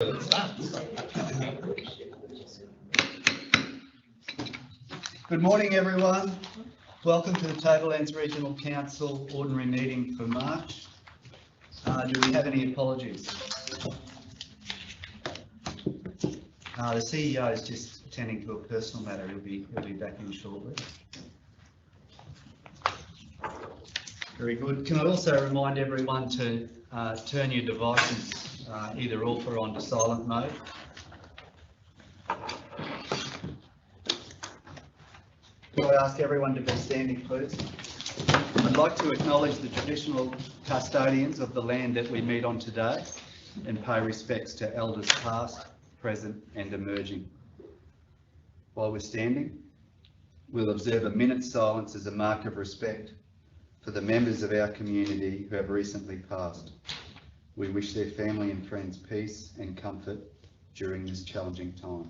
Good morning, everyone. Welcome to the Tablelands Regional Council Ordinary Meeting for March. Do we have any apologies? The CEO is just attending to a personal matter. He'll be back in shortly. Very good. Can I also remind everyone to turn your devices either off or onto silent mode? Could I ask everyone to be standing, please? I'd like to acknowledge the traditional custodians of the land that we meet on today and pay respects to elders past, present and emerging. While we're standing, we'll observe a minute's silence as a mark of respect for the members of our community who have recently passed. We wish their family and friends peace and comfort during this challenging time.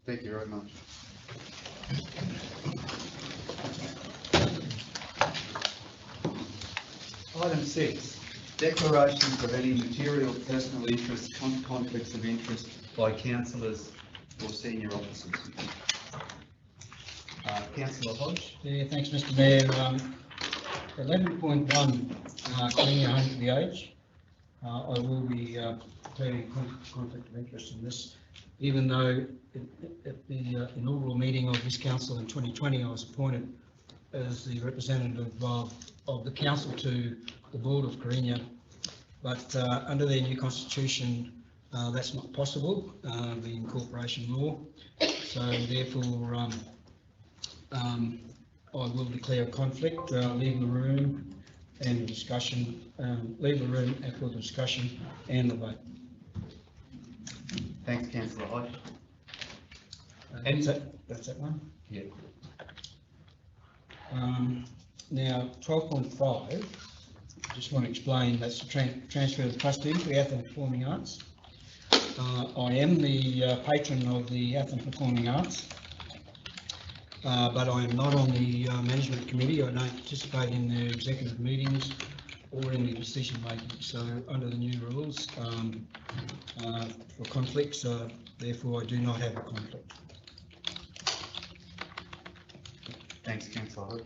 Thank you very much. Item 6, declarations of any material personal interest, conflicts of interest by councillors or senior officers. Councillor Hodge. Yeah, thanks, Mr. Mayor. 11.1, cleaning home to the age. I will be declaring conflict of interest in this, even though at the inaugural meeting of this council in 2020, I was appointed as the representative of the council to the board of Carina, but under their new constitution, that's not possible, the incorporation law. So therefore, I will declare a conflict, leave the room and the discussion, leave the room after the discussion and the vote. Thanks, Councillor Hodge. That's that one? Yeah. Now, 12.5, just want to explain that's the transfer of the trustees for the Athens Performing Arts. I am the patron of the Athens Performing Arts, but I am not on the management committee. I don't participate in their executive meetings or in the decision making. So under the new rules for conflicts, therefore I do not have a conflict. Thanks, Councillor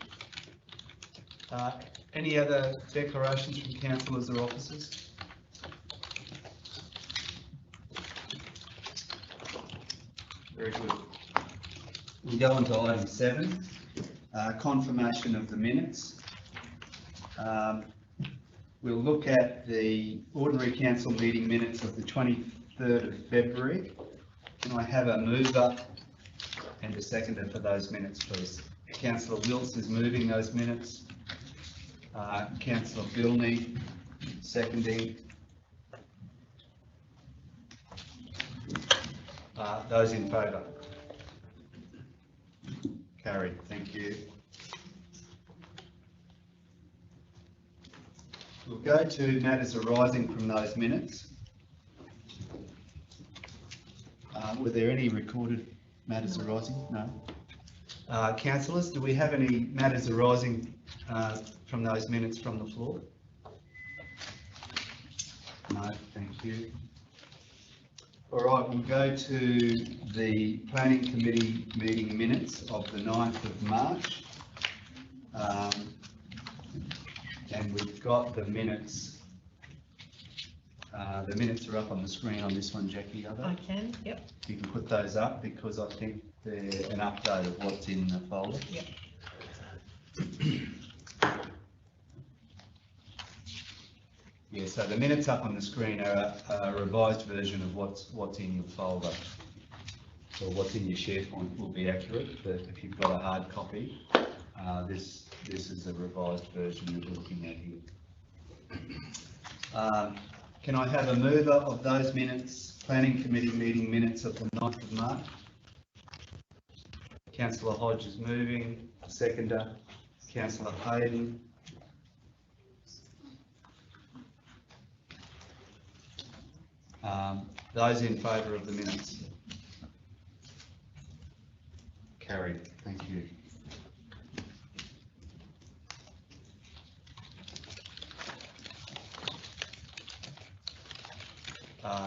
Hodge. Any other declarations from councillors or officers? Very good. We go on to item 7, confirmation of the minutes. We'll look at the ordinary council meeting minutes of the 23rd of February. Can I have a mover and a seconder for those minutes, please? Councillor Wills is moving those minutes. Councillor Bilney seconding. Those in favour? Carried. Thank you. We'll go to matters arising from those minutes. Were there any recorded matters arising? No. Councillors, do we have any matters arising from those minutes from the floor? No, thank you. All right, we'll go to the Planning Committee meeting minutes of the 9th of March. And we've got the minutes The minutes are up on the screen on this one, Jackie, are I they? can, yep. You can put those up because I think they're an update of what's in the folder. Yep. Yeah, so the minutes up on the screen are a revised version of what's in your folder. So what's in your SharePoint will be accurate, but if you've got a hard copy, this is a revised version that we're looking at here. Can I have a mover of those minutes, Planning Committee meeting minutes of the 9th of March? Councillor Hodge is moving, seconder, Councillor Hayden. Those in favour of the minutes? Carried, thank you.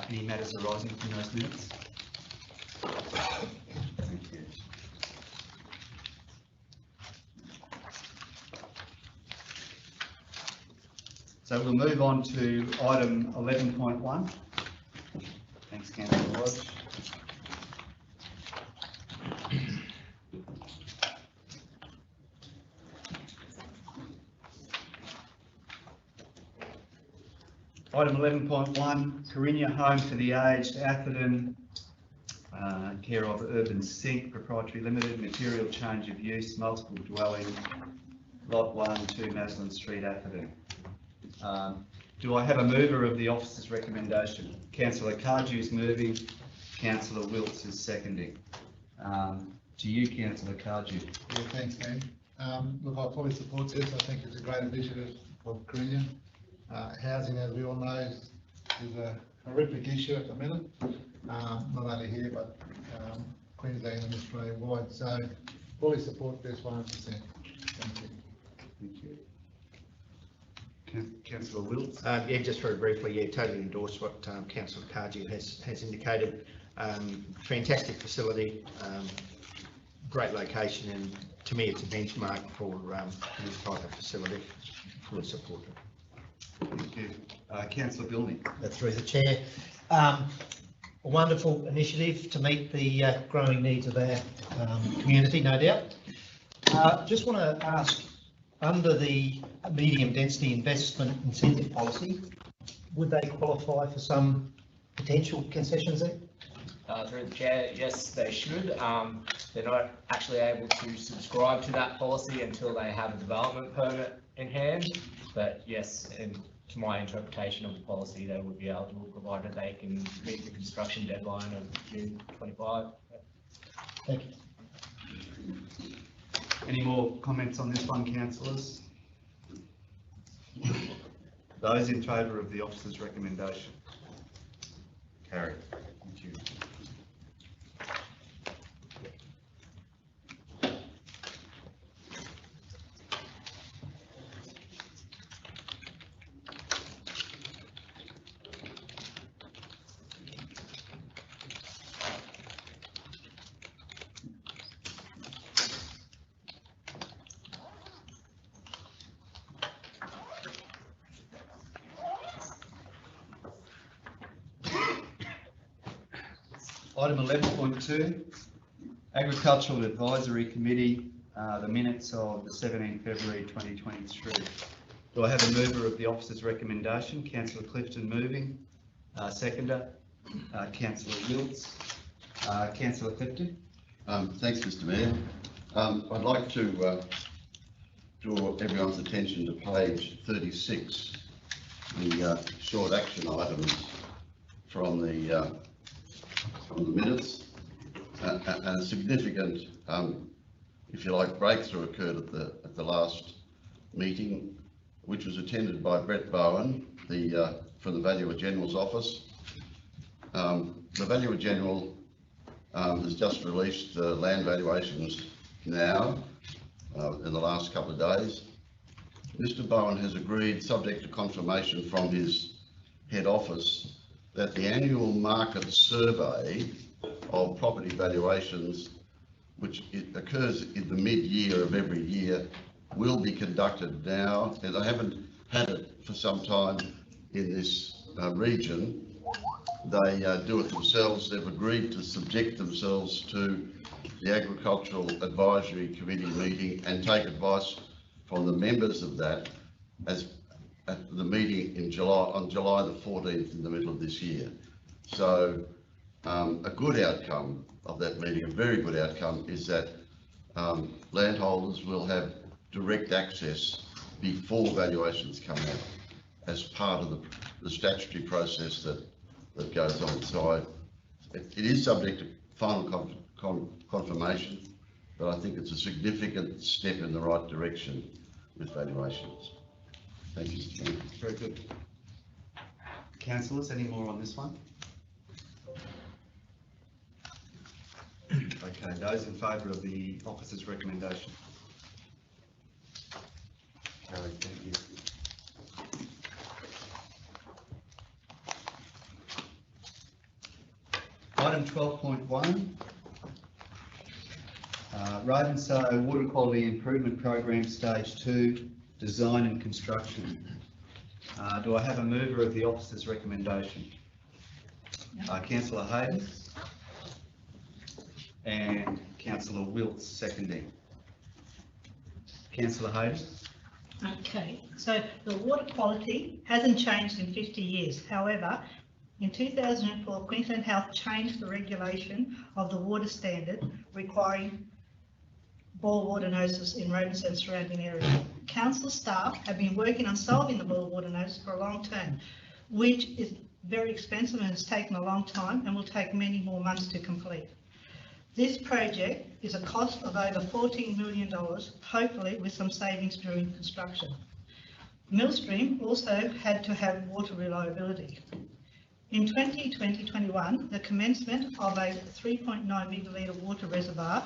Any matters arising from those minutes? Thank you. So we'll move on to item 11.1. Thanks, Councillor Hodge. Item 11.1, Carina Home for the Aged, Atherton, care of Urban Sync Proprietary Limited, material change of use, multiple dwelling, lot 1, 2 Maslin Street, Atherton. Do I have a mover of the officer's recommendation? Councillor Cardew is moving, Councillor Wilts is seconding. To you, Councillor Cardew. Yeah, thanks, Dan. Look, I fully support this. I think it's a great initiative of Carina. Housing, as we all know, is a horrific issue at the minute, not only here, but Queensland and Australia wide. So fully support this 100%. Thank you. Thank you. Councillor Wilts. Yeah, just very briefly, yeah, totally endorse what Councillor Cardew has indicated. Fantastic facility, great location, and to me it's a benchmark for this type of facility. Fully supported. Thank you. Councillor Bilney. Through the chair. A wonderful initiative to meet the growing needs of our community, no doubt. Just want to ask, under the medium density investment incentive policy, would they qualify for some potential concessions there? Through the chair, yes, they should. They're not actually able to subscribe to that policy until they have a development permit in hand. But yes, and to my interpretation of the policy, they would be eligible provided they can meet the construction deadline of June 25. Thank you. Any more comments on this one, councillors? Those in favour of the officer's recommendation? Carried. Thank you. Item 11.2, Agricultural Advisory Committee, the minutes of the 17th February 2023. Do I have a mover of the officer's recommendation? Councillor Clifton moving, seconder, Councillor Wilts. Councillor Clifton. Thanks, Mr. Mayor. I'd like to draw everyone's attention to page 36, the short action items from the minutes, and a significant, if you like, breakthrough occurred at the last meeting, which was attended by Brett Bowen, from the Valuer General's office. The Valuer General has just released land valuations now in the last couple of days. Mr. Bowen has agreed, subject to confirmation from his head office, that the annual market survey of property valuations, which occurs in the mid-year of every year, will be conducted now. And I haven't had it for some time in this region, they do it themselves. They've agreed to subject themselves to the Agricultural Advisory Committee meeting and take advice from the members of that as at the meeting in July, on July the 14th in the middle of this year. So a good outcome of that meeting, a very good outcome, is that landholders will have direct access before valuations come out as part of the statutory process that goes on. So it is subject to final confirmation, but I think it's a significant step in the right direction with valuations. Thank you, Mr. Chairman. Very good. Councillors, any more on this one? Okay, those in favour of the officer's recommendation? Carried, thank you. Item 12.1. Ravensay Water Quality Improvement Program Stage 2, Design and Construction. Do I have a mover of the officer's recommendation? Councillor Hayden and Councillor Wilts seconding. Councillor Hayden? Okay, so the water quality hasn't changed in 50 years. However, in 2004, Queensland Health changed the regulation of the water standard requiring boil water notices in Ravensay and surrounding areas. Council staff have been working on solving the boil water notice for a long term, which is very expensive and has taken a long time and will take many more months to complete. This project is a cost of over $14 million, hopefully with some savings during construction. Millstream also had to have water reliability. In 2020-21, the commencement of a 3.9 megalitre water reservoir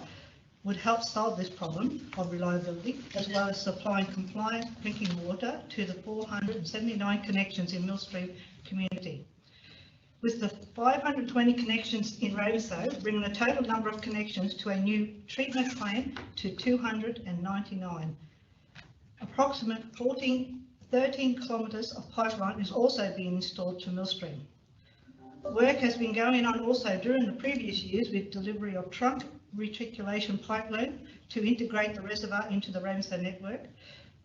would help solve this problem of reliability, as well as supplying compliant drinking water to the 479 connections in Millstream community. With the 520 connections in Ravensay, bringing the total number of connections to a new treatment plant to 299. Approximate 13 kilometres of pipeline is also being installed to Millstream. Work has been going on also during the previous years with delivery of trunk reticulation pipeline to integrate the reservoir into the Ravensay network,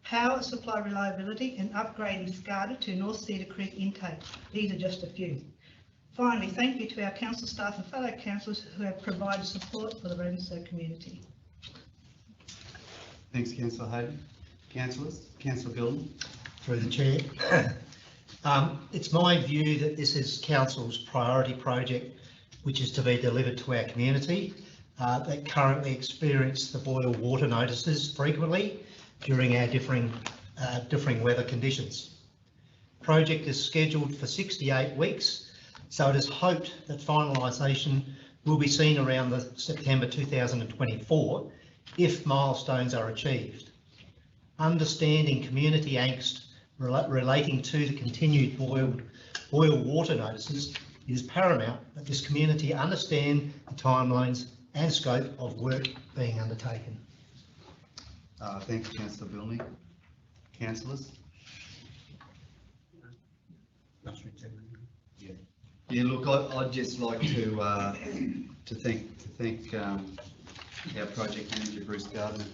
power supply reliability and upgrading SCADA to North Cedar Creek intake. These are just a few. Finally, thank you to our council staff and fellow councillors who have provided support for the Ravensay community. Thanks, Councillor Hayden. Councillors, Councillor Gilden. Through the chair. It's my view that this is council's priority project, which is to be delivered to our community that currently experience the boil water notices frequently during our differing weather conditions. Project is scheduled for 68 weeks. So it is hoped that finalisation will be seen around the September 2024 if milestones are achieved. Understanding community angst relating to the continued boil water notices is paramount that this community understand the timelines and scope of work being undertaken. Thank you, Councillor Bilney. Councillors? Yeah, look, I'd just like to thank our project manager Bruce Gardner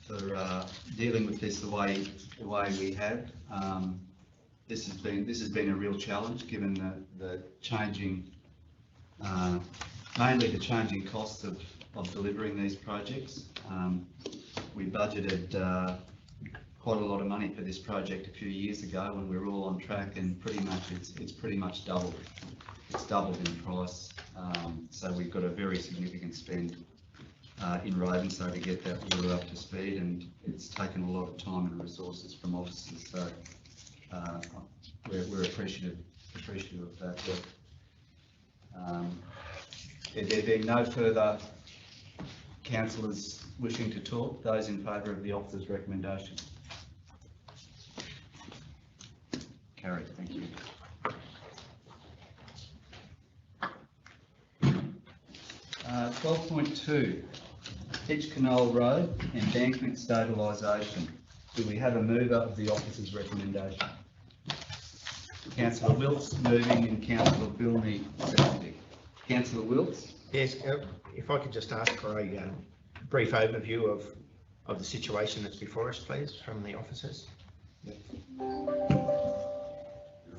for dealing with this the way we have. This has been a real challenge given the changing, mainly the changing costs of delivering these projects. We budgeted quite a lot of money for this project a few years ago when we were all on track, and pretty much it's pretty much doubled. It's doubled in price, so we've got a very significant spend in Ravensay to get that water up to speed, and it's taken a lot of time and resources from officers. So we're appreciative of that work. There being no further councillors wishing to talk, those in favour of the officer's recommendation. Carried, thank you. Uh, 12.2, Hitch Canal Road Embankment Stabilisation. Do we have a mover of the officer's recommendation? Councillor Wilkes moving and Councillor Bilney seconding. Councillor Wilkes? Yes, if I could just ask for a brief overview of the situation that's before us, please, from the officers.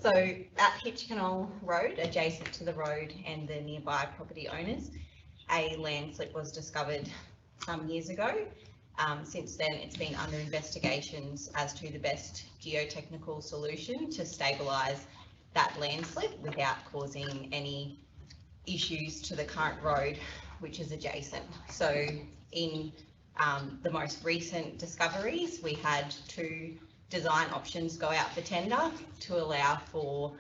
So at Hitchcock Road, adjacent to the road and the nearby property owners, a landslip was discovered some years ago. Since then, it's been under investigations as to the best geotechnical solution to stabilise that landslip without causing any issues to the current road, which is adjacent. So in the most recent discoveries, we had 2 design options go out for tender to allow for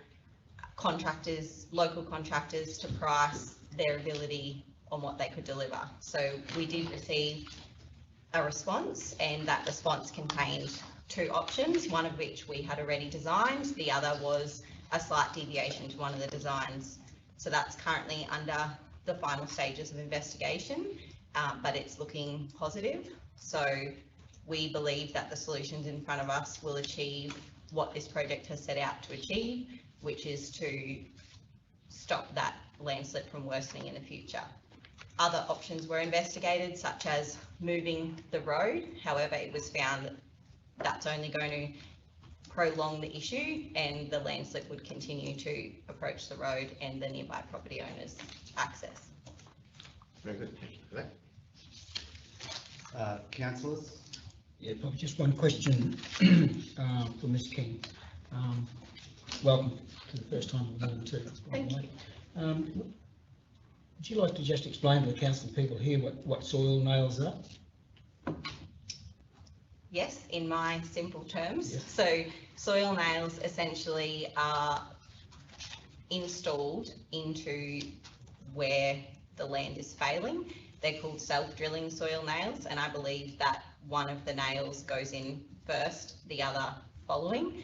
contractors, local contractors, to price their ability on what they could deliver. So we did receive a response, and that response contained 2 options, one of which we had already designed, the other was a slight deviation to one of the designs. So that's currently under the final stages of investigation, but it's looking positive. So we believe that the solutions in front of us will achieve what this project has set out to achieve, which is to stop that landslip from worsening in the future. Other options were investigated, such as moving the road. However, it was found that that's only going to prolong the issue, and the landslip would continue to approach the road and the nearby property owners' access. Very good, thank you for that. Councillors? Yeah, probably just one question for Ms King. Welcome to the first time we've done too. Thank you. Would you like to just explain to the council people here what soil nails are? Yes, in my simple terms. Yes. So soil nails essentially are installed into where the land is failing. They're called self-drilling soil nails, and I believe that one of the nails goes in first, the other following.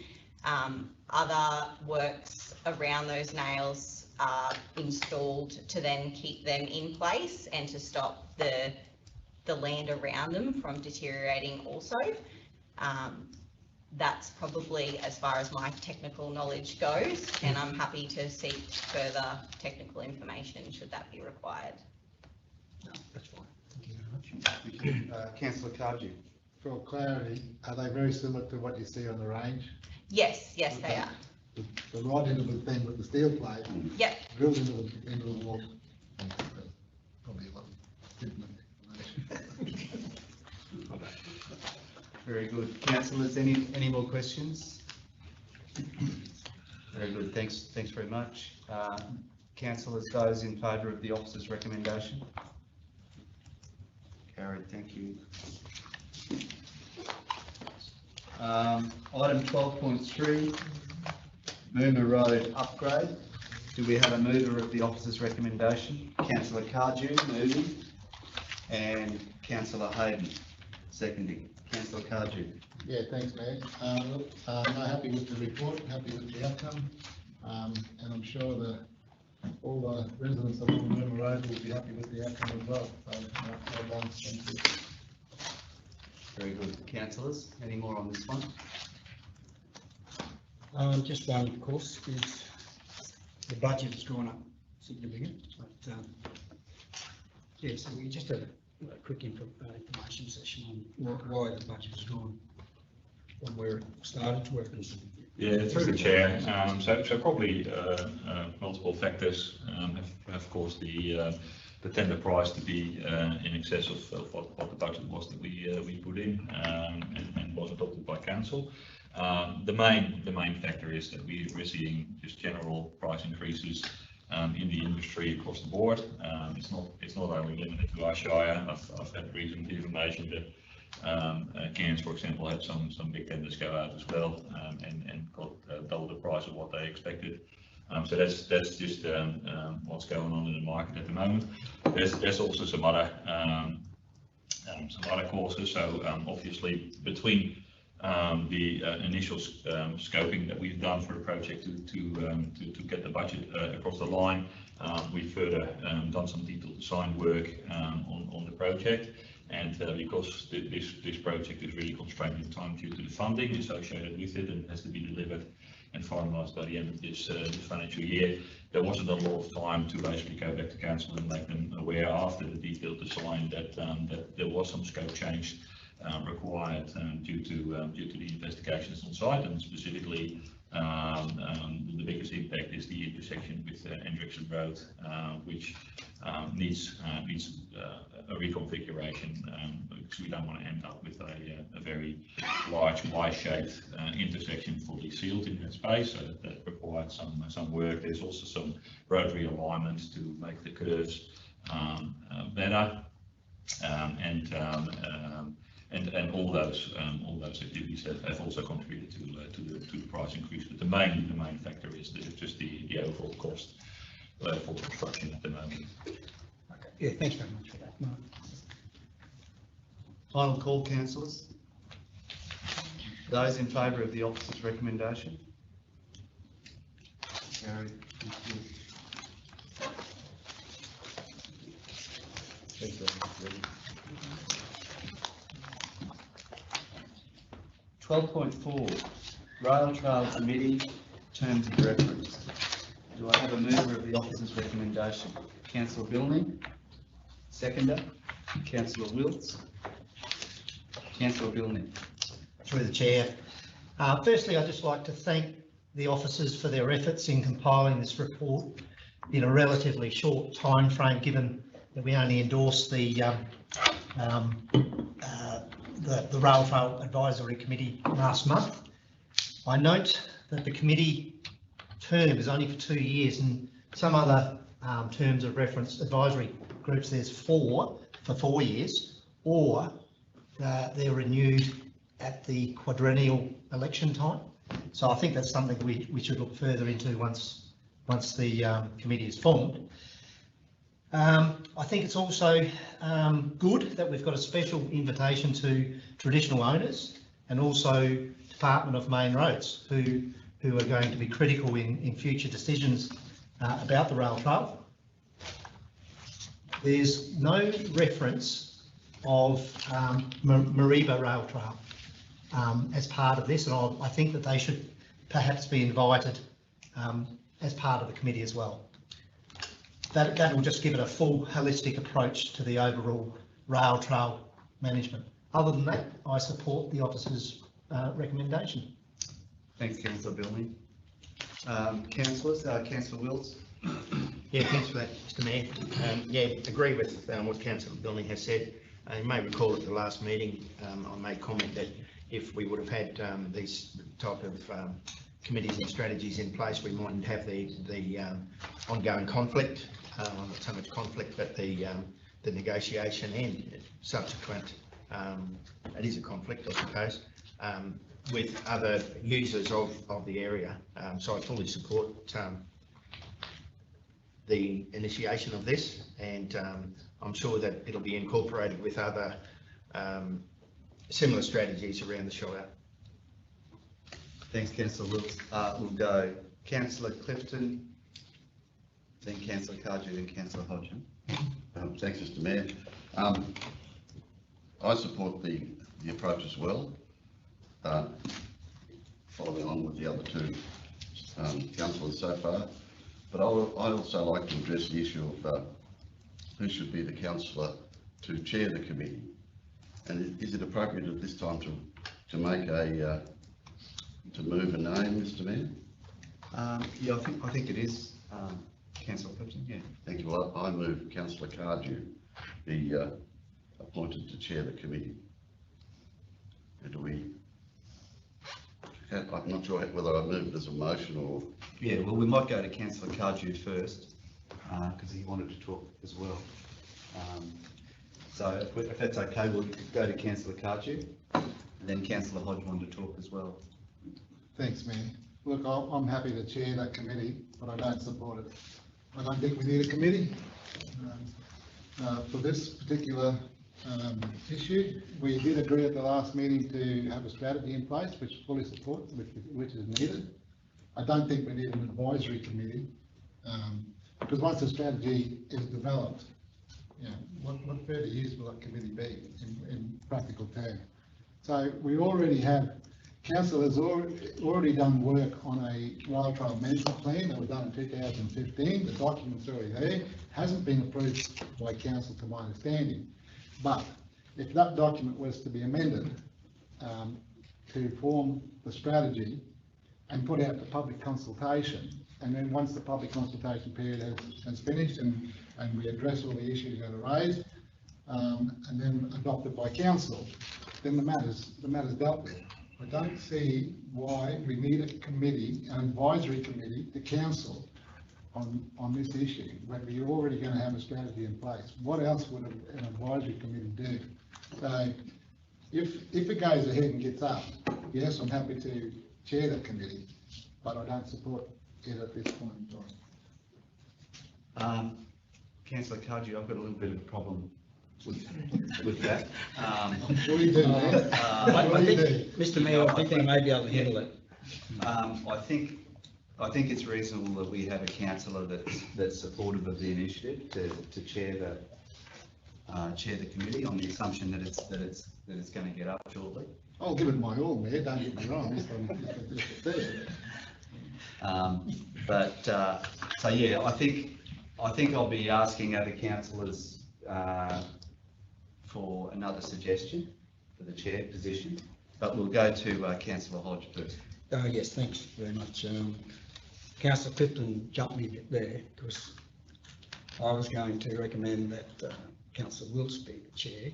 Other works around those nails are installed to then keep them in place and to stop the land around them from deteriorating also. That's probably as far as my technical knowledge goes, and I'm happy to seek further technical information should that be required. No, that's fine. Thank you very much. Councillor Cardew? For clarity, are they very similar to what you see on the range? Yes, they Okay. are. The right end of the thing with the steel plate Yep. drilled into the wall. Probably a lot of different information. Very good. Councillors, any more questions? Very good, thanks very much. Councillors, those in favour of the officer's recommendation? Carried, thank you. Item 12.3, Mooma Road upgrade. Do we have a mover of the officer's recommendation? Councillor Cardew moving and Councillor Hayden seconding. Councillor Cardew. Yeah, thanks, Mayor. Look, I'm happy with the report, happy with the outcome, and I'm sure that all the residents along Mooma Road will be happy with the outcome as well. So, well done, thank you. Very good. Councillors, any more on this one? Just one, of course, is the budget has gone up significantly, but yeah, so we just have a quick information session on why the budget has gone from where it started to where it is. Yeah, through the chair. So probably multiple factors have caused the tender price to be in excess of what the budget was that we put in and was adopted by council. The main factor is that we're seeing just general price increases in the industry across the board. It's not only limited to our shire. I've had recent information that Cairns, for example, had some big tenders go out as well and got double the price of what they expected. So that's just what's going on in the market at the moment. There's also some other causes. So obviously between the initial scoping that we've done for the project to get the budget across the line, we've further done some detailed design work on the project. And because this project is really constrained in time due to the funding associated with it and has to be delivered and finalised by the end of this financial year. There wasn't a lot of time to basically go back to council and make them aware after the detailed design that there was some scope change required due to the investigations on site, and specifically the biggest impact is the intersection with Hendrickson Road, which needs a reconfiguration, because we don't want to end up with a very large Y-shaped intersection fully sealed in that space. So that required some work. There's also some road realignment to make the curves better, and all those activities have also contributed to the price increase. But the main factor is just the overall cost for construction at the moment. Okay. Yeah, thanks very much for that, Mark. Final call, councillors. Those in favour of the officer's recommendation? Carried. Thank you. 12.4, Rail Trail Committee, Terms of Reference. Do I have a mover of the officer's recommendation? Councillor Bilney. Seconder, Councillor Wilts. Councillor Bilney. Through the chair. Firstly, I'd just like to thank the officers for their efforts in compiling this report in a relatively short time frame, given that we only endorsed the Rail Trail Advisory Committee last month. I note that the committee term is only for 2 years, and some other terms of reference advisory groups, there's 4 for 4 years, or they're renewed at the quadrennial election time. So I think that's something we should look further into once the committee is formed. I think it's also good that we've got a special invitation to traditional owners and also Department of Main Roads, who are going to be critical in future decisions about the rail trail. There's no reference of Mareeba Rail Trail as part of this, and I think that they should perhaps be invited as part of the committee as well. That will just give it a full holistic approach to the overall rail trail management. Other than that, I support the officer's recommendation. Thanks, Councillor Bilney. Councillors, Councillor Wilts. Yeah, thanks for that, Mr Mayor. Yeah, agree with what Councillor Bilney has said. You may recall at the last meeting, I made comment that if we would have had these type of committees and strategies in place, we mightn't have the ongoing conflict, not so much conflict, but the negotiation and subsequent, it is a conflict, I suppose, with other users of the area. So I fully support the initiation of this, and I'm sure that it'll be incorporated with other similar strategies around the Shire. Thanks, Councillor Wilts. We'll go Councillor Clifton, then Councillor Cardew, then Councillor Hodgson. Thanks, Mr Mayor. I support the approach as well, following on with the other two councillors so far. But I'd also like to address the issue of who should be the councillor to chair the committee. And is it appropriate at this time to make to move a name, Mr Mayor? Yeah, I think it is, Councillor Clifton. Yeah. Thank you. Well, I move Councillor Cardew be appointed to chair the committee. And I'm not sure whether I move it as a motion or... Yeah, well, we might go to Councillor Cardew first, because he wanted to talk as well. So if that's okay, we'll go to Councillor Cardew, and then Councillor Hodge wanted to talk as well. Thanks, Mayor. Look, I'm happy to chair that committee, but I don't support it. I don't think we need a committee for this particular issue. We did agree at the last meeting to have a strategy in place, which I fully support, which is needed. I don't think we need an advisory committee, because once the strategy is developed, you know, what further use will that committee be in practical terms? So we already have Council has already done work on a rail trail management plan that was done in 2015. The document's already there, hasn't been approved by council to my understanding. But if that document was to be amended to form the strategy and put out the public consultation, and then once the public consultation period has finished and we address all the issues that are raised, and then adopted by council, then the matter's dealt with. I don't see why we need a committee, an advisory committee to council on this issue, when we're already going to have a strategy in place. What else would an advisory committee do? So if it goes ahead and gets up, yes, I'm happy to chair the committee, but I don't support it at this point in time. Councillor Kaji, I've got a little bit of a problem with that. What do you do, man? What do you do? Mr Mayor, I think they may be able to handle it. I think it's reasonable that we have a councillor that's supportive of the initiative to chair the committee on the assumption that it's going to get up shortly. I'll give it my all, Mayor, don't get me wrong. So yeah, I think I'll be asking other councillors for another suggestion for the chair position, but we'll go to Councillor Hodge first. Yes, thanks very much. Councillor Clifton jumped me a bit there, because I was going to recommend that Councillor Wilkes be the chair,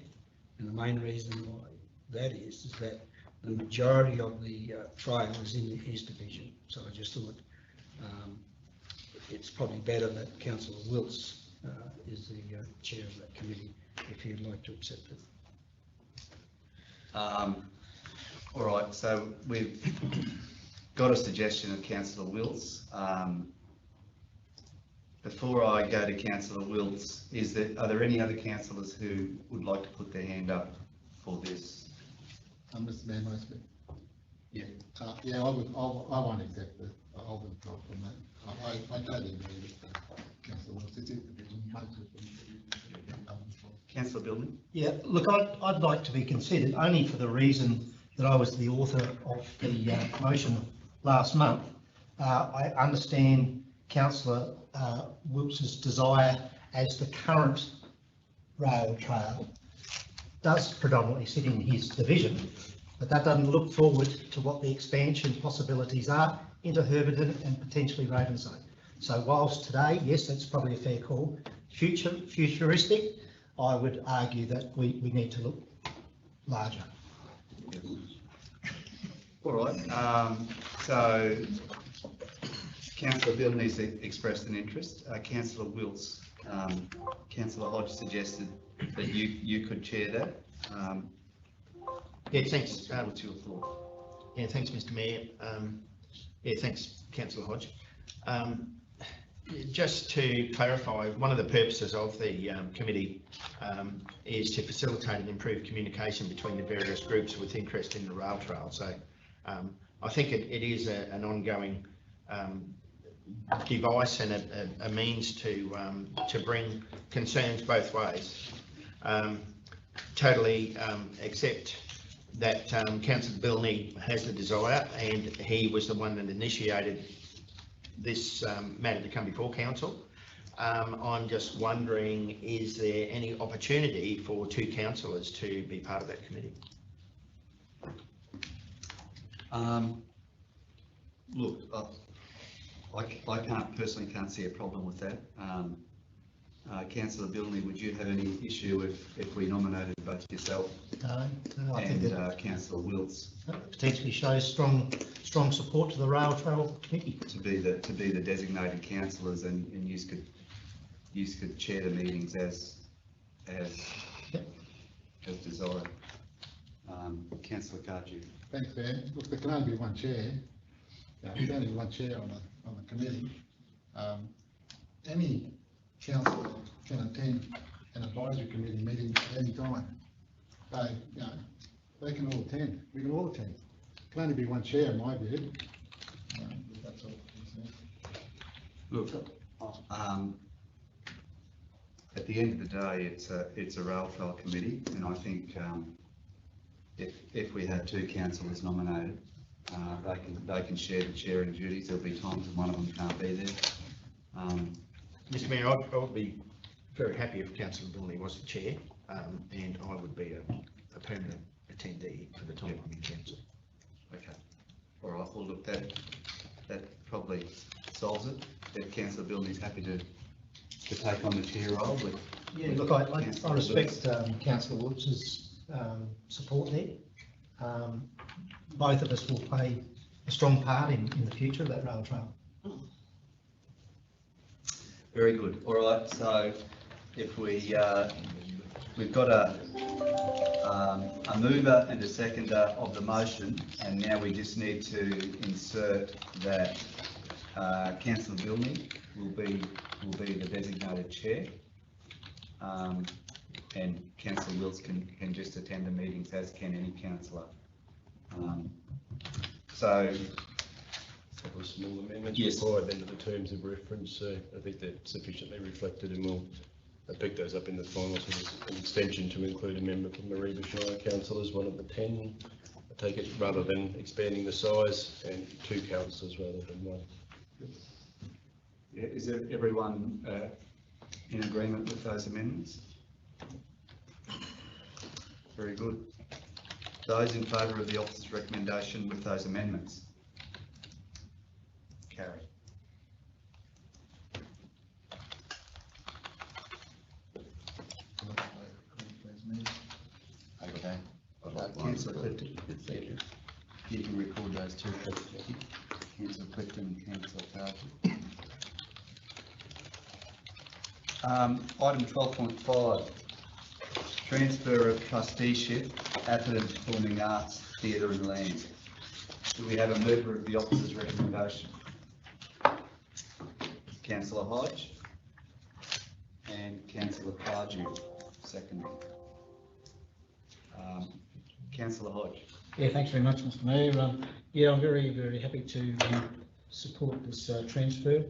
and the main reason why that is that the majority of the trail is in his division, so I just thought it's probably better that Councillor Wilkes is the chair of that committee, if you'd like to accept it. All right, so we've got a suggestion of Councillor Wilkes. Before I go to Councillor Wilkes, are there any other councillors who would like to put their hand up for this? Mr Mayor, may I speak? Yeah. Yeah, I won't accept it. I'll withdraw from that. I totally agree with Councillor Wilkes. It's his division. Councillor Billman? Yeah, look, I'd like to be considered only for the reason that I was the author of the motion last month. I understand Councillor Wilkes' desire as the current rail trail does predominantly sit in his division, but that doesn't look forward to what the expansion possibilities are into Herberton and potentially Ravenside. So whilst today, yes, that's probably a fair call, futuristic, I would argue that we need to look larger. All right, so Councillor Billman's expressed an interest. Councillor Wilkes, Councillor Hodge suggested that you could chair that. Yeah, thanks. What's your thought? Yeah, thanks, Mr Mayor. Yeah, thanks, Councillor Hodge. Just to clarify, one of the purposes of the committee is to facilitate and improve communication between the various groups with interest in the rail trail. So I think it is an ongoing device and a means to bring concerns both ways. Totally accept that Councillor Billney has the desire, and he was the one that initiated this matter to come before council. I'm just wondering, is there any opportunity for two councillors to be part of that committee? Look, I personally can't see a problem with that. Councillor Billney, would you have any issue if we nominated both yourself No, I think and that Councillor Wilkes potentially shows strong support to the rail trail committee. to be the designated councillors, and you could chair the meetings as desired. Councillor Kaji. Thanks, Mayor. Look, there can only be one chair. There's only one chair on the committee. Any councillor can attend an advisory committee meeting at any time. So, they can all attend. We can all attend. Can only be one chair, in my view. That's all. Look, at the end of the day, it's a rail trail committee, and I think if we had two councillors nominated, They can share the chairing duties. There'll be times when one of them can't be there. Mr Mayor, I would be very happy if Councillor Bilney was the chair, and I would be a permanent attendee for the time I'm in council. Okay. All right. Well, look, that probably solves it. If Councillor Bilney's happy to take on the chair role with. Yeah, look, I respect Councillor Woods' support there. Both of us will play a strong part in the future of that rail trail. Very good. All right. So if we've got a mover and a seconder of the motion, and now we just need to insert that Councillor Bilney will be the designated chair, and Councillor Wills can just attend the meetings, as can any councillor. So. Couple of small amendments Yes. required then to the terms of reference, so I think they're sufficiently reflected, and we'll pick those up in the final, so there's an extension to include a member from Mareeba Shire Council as one of the 10, I take it, rather than expanding the size, and 2 councillors rather than 1. Yeah, is everyone in agreement with those amendments? Very good. Those in favour of the officer's recommendation with those amendments? Carry. Okay. Councillor Clifton. You can record those two. Councillor Clifton and Councillor Carter. Item 12.5, transfer of trusteeship, Atherton Performing Arts Theatre and Land. Do we have a mover of the officer's recommendation? Councillor Hodge and Councillor Pardew, second. Councillor Hodge. Yeah, thanks very much, Mr Mayor. Yeah, I'm very, very happy to support this transfer.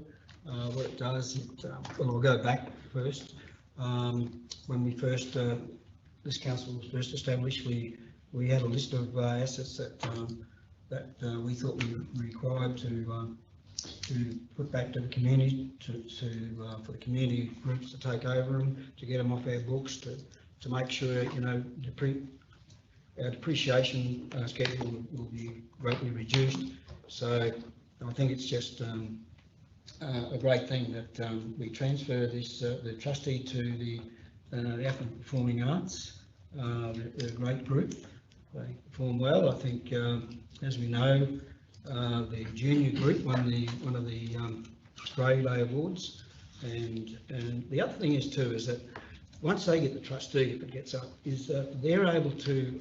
What it does, well, I'll go back first. When we first, this council was first established, we had a list of assets that we thought we were required to put back to the community, for the community groups to take over them, to get them off our books, to make sure, you know, our depreciation schedule will be greatly reduced. So I think it's just a great thing that we transfer this the trustee to the Atherton Performing Arts. They're a great group. They perform well. I think, as we know, the junior group won one of the Australia Day Awards, and the other thing is too is that once they get the trustee, if it gets up, is they're able to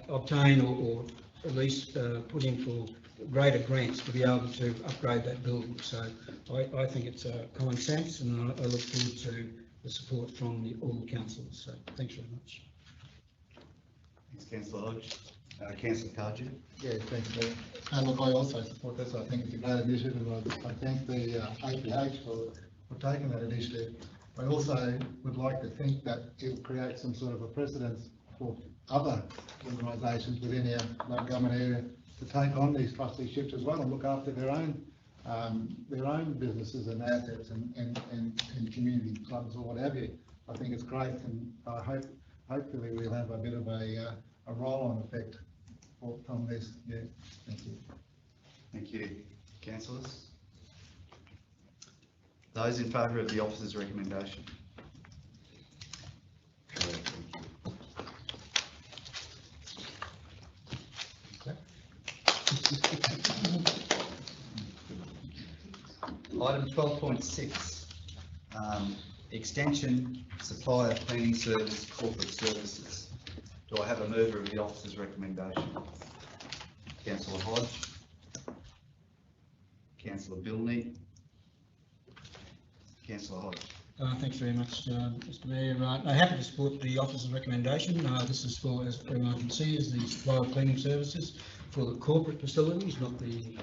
obtain or at least put in for greater grants to be able to upgrade that building. So I think it's common sense, and I look forward to the support from all the councillors. So thanks very much. Thanks, Councillor Hodge. Councillor Pardew. Yeah, thanks, Mayor. And look, I also support this. I think it's a great initiative. I thank the APH for taking that initiative. I also would like to think that it'll create some sort of a precedence for other organisations within our government area to take on these trusteeships as well and look after their own businesses and assets and community clubs or what have you. I think it's great, and I hopefully we'll have a bit of a roll-on effect from this. Yeah, thank you. Thank you, councillors. Those in favour of the officer's recommendation? Item 12.6, extension, supply of cleaning service, corporate services. Do I have a mover of the officer's recommendation? Councillor Hodge. Councillor Bilney. Councillor Hodge. Thanks very much, Mr Mayor. I'm happy to support the officer's recommendation. This is for, as everyone can see, is the supply of cleaning services for the corporate facilities, not the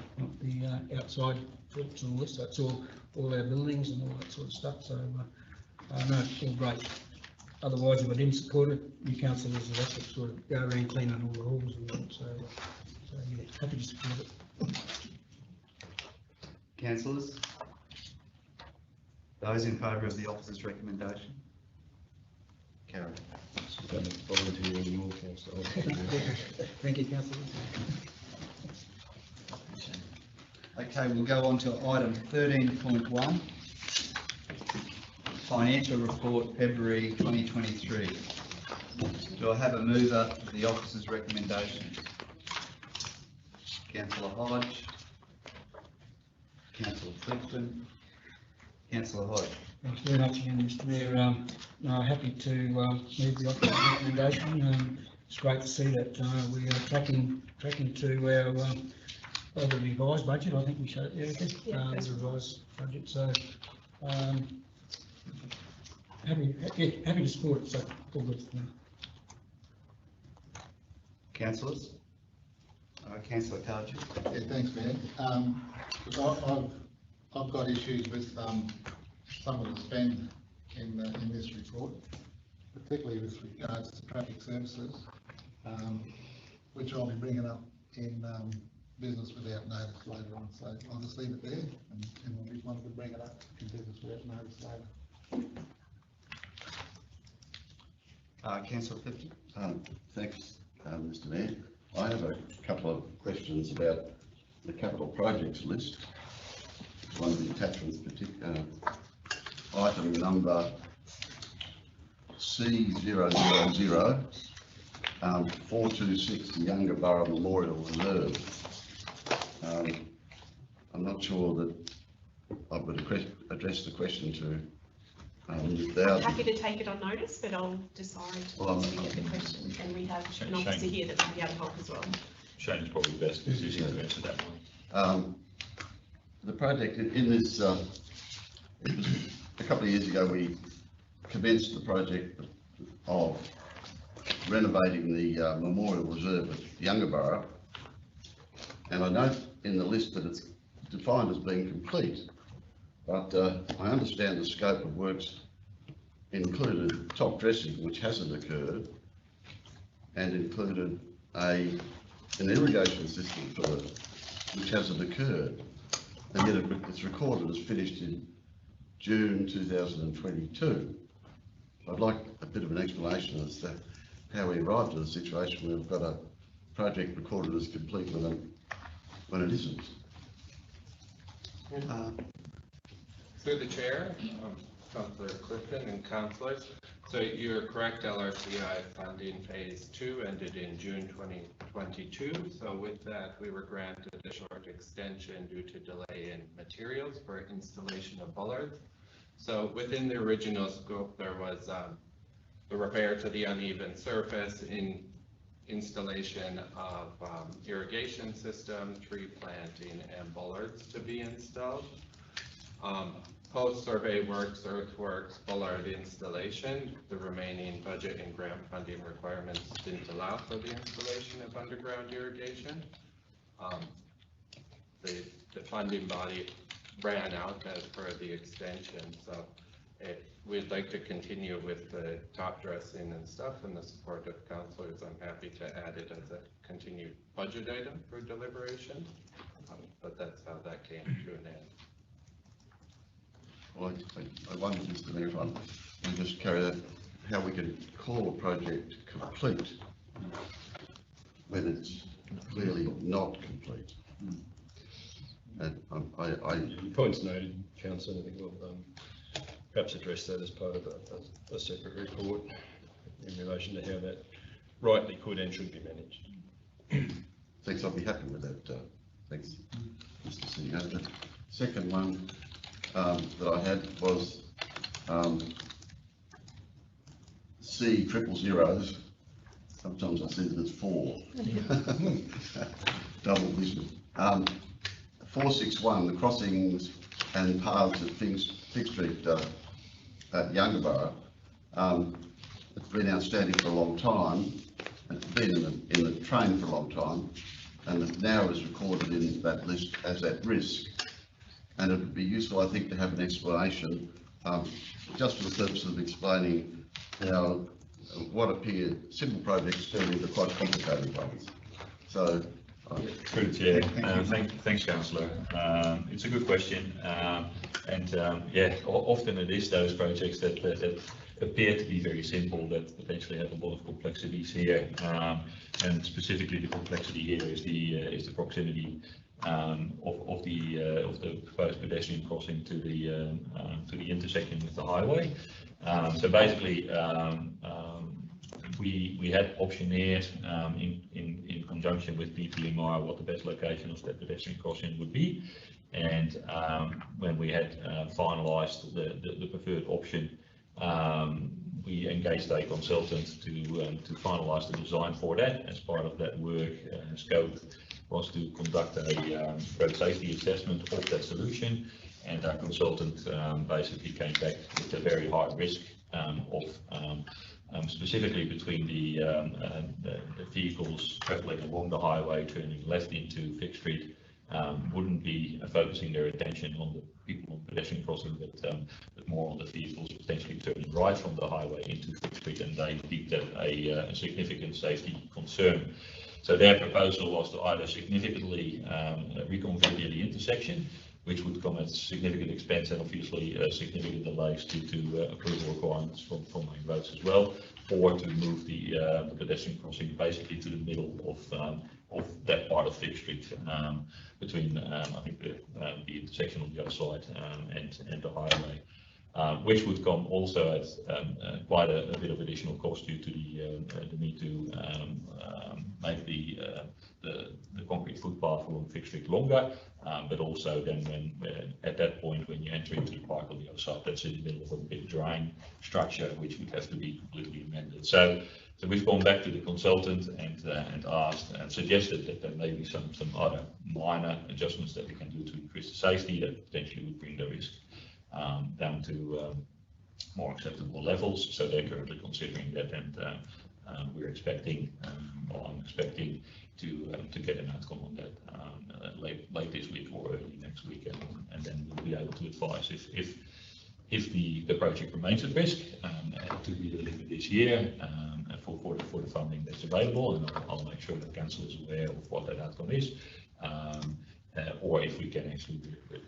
outside flips and all this. That's all our buildings and all that sort of stuff. So no, it's all great. Otherwise, if I didn't support it, you councillors would have to sort of go around cleaning all the halls and all that. So, yeah, happy to support it. Councillors? Those in favour of the officer's recommendation? Carried. Don't volunteer anymore, councillor. Thank you, councillor. Okay, we'll go on to item 13.1. Financial report, February 2023. Do I have a mover of the officer's recommendation? Councillor Hodge. Councillor Clifton. Councillor Hodge. Thanks very much again, Mr Mayor. Happy to move the officer's recommendation. It's great to see that we are tracking to our the revised budget. I think we showed it, Erica, the revised budget. So happy to support it. So all good for me. Councillors? Councillor Cardew. Yeah, thanks, Mayor. I've got issues with some of the spend in this report, particularly with regards to traffic services, which I'll be bringing up in business without notice later on. So I'll just leave it there, and we'll be wanting to bring it up in business without notice later. Councillor Clifton. Thanks, Mr Mayor. I have a couple of questions about the capital projects list. One of the attachments, item number C000 426, the Yungaburra Memorial Reserve. I'm not sure that I would address the question to Ms. Dowden. Happy to take it on notice, but I'll decide once we get the question, and we have an officer here that will be able to help as well. Shane's probably best positioned to answer that one. The project in this, it was a couple of years ago, we commenced the project of renovating the Memorial Reserve at Yungaburra. And I note in the list that it's defined as being complete, but I understand the scope of works included top dressing, which hasn't occurred, and included an irrigation system for it, which hasn't occurred. And yet it's recorded as finished in June 2022. I'd like a bit of an explanation as to how we arrived at a situation where we've got a project recorded as complete when it isn't. Through the chair, Councillor Clifton and councillors. So you're correct, LRCI funding phase 2 ended in June 2022. So with that, we were granted a short extension due to delay in materials for installation of bollards. So within the original scope, there was the repair to the uneven surface, in installation of irrigation system, tree planting, and bollards to be installed. Post-survey works, earthworks, bollard installation, the remaining budget and grant funding requirements didn't allow for the installation of underground irrigation. The funding body ran out as per the extension, so we'd like to continue with the top dressing and stuff, and the support of councillors, I'm happy to add it as a continued budget item for deliberation, but that's how that came to an end. Well, I wonder, Mr Mayor, if I can just carry that, how we can call a project complete when it's clearly not complete. And Points noted, councillor. I think we'll perhaps address that as part of a separate report in relation to how that rightly could and should be managed. Thanks, I'll be happy with that. Thanks, Mr CEO. The second one that I had was C000. Sometimes I see that it's 4. Double vision. 461, the crossings and paths at Fig Street at Yungaburra. It's been outstanding for a long time. It's been in the train for a long time, and it now is recorded in that list as at risk. And it would be useful, I think, to have an explanation, just for the purpose of explaining how what appear simple projects turn into quite complicated ones. So Through the chair. Thanks, councillor. It's a good question, yeah, often it is those projects that appear to be very simple that potentially have a lot of complexities here, and specifically the complexity here is the proximity of the proposed pedestrian crossing to the intersection with the highway. So basically, we had optioneered in conjunction with PPMR what the best location of that pedestrian crossing would be, and when we had finalised the preferred option, we engaged a consultant to finalise the design for that. As part of that work, scope was to conduct a road safety assessment of that solution, and our consultant basically came back with a very high risk of specifically between the vehicles travelling along the highway turning left into Vic Street wouldn't be focusing their attention on the people on pedestrian crossing, but more on the vehicles potentially turning right from the highway into Vic Street, and they deemed that a significant safety concern. So their proposal was to either significantly reconfigure the intersection, which would come at significant expense and obviously significant delays due to approval requirements from main roads as well, or to move the pedestrian crossing basically to the middle of that part of Vic Street, between I think the intersection on the other side and the highway, which would come also at quite a bit of additional cost due to the need to make the concrete footpath along Vic Street longer, but also then when at that point when you enter into the park on the other side, that's in the middle of a big drain structure which would have to be completely amended. So we've gone back to the consultant and asked and suggested that there may be some other minor adjustments that we can do to increase the safety that potentially would bring the risk down to more acceptable levels. So they're currently considering that, and we're expecting, or I'm expecting to get an outcome on that late this week or early next week, and then we'll be able to advise if the project remains at risk to be delivered this year for the funding that's available, and I'll make sure that council is aware of what that outcome is, or if we can actually do it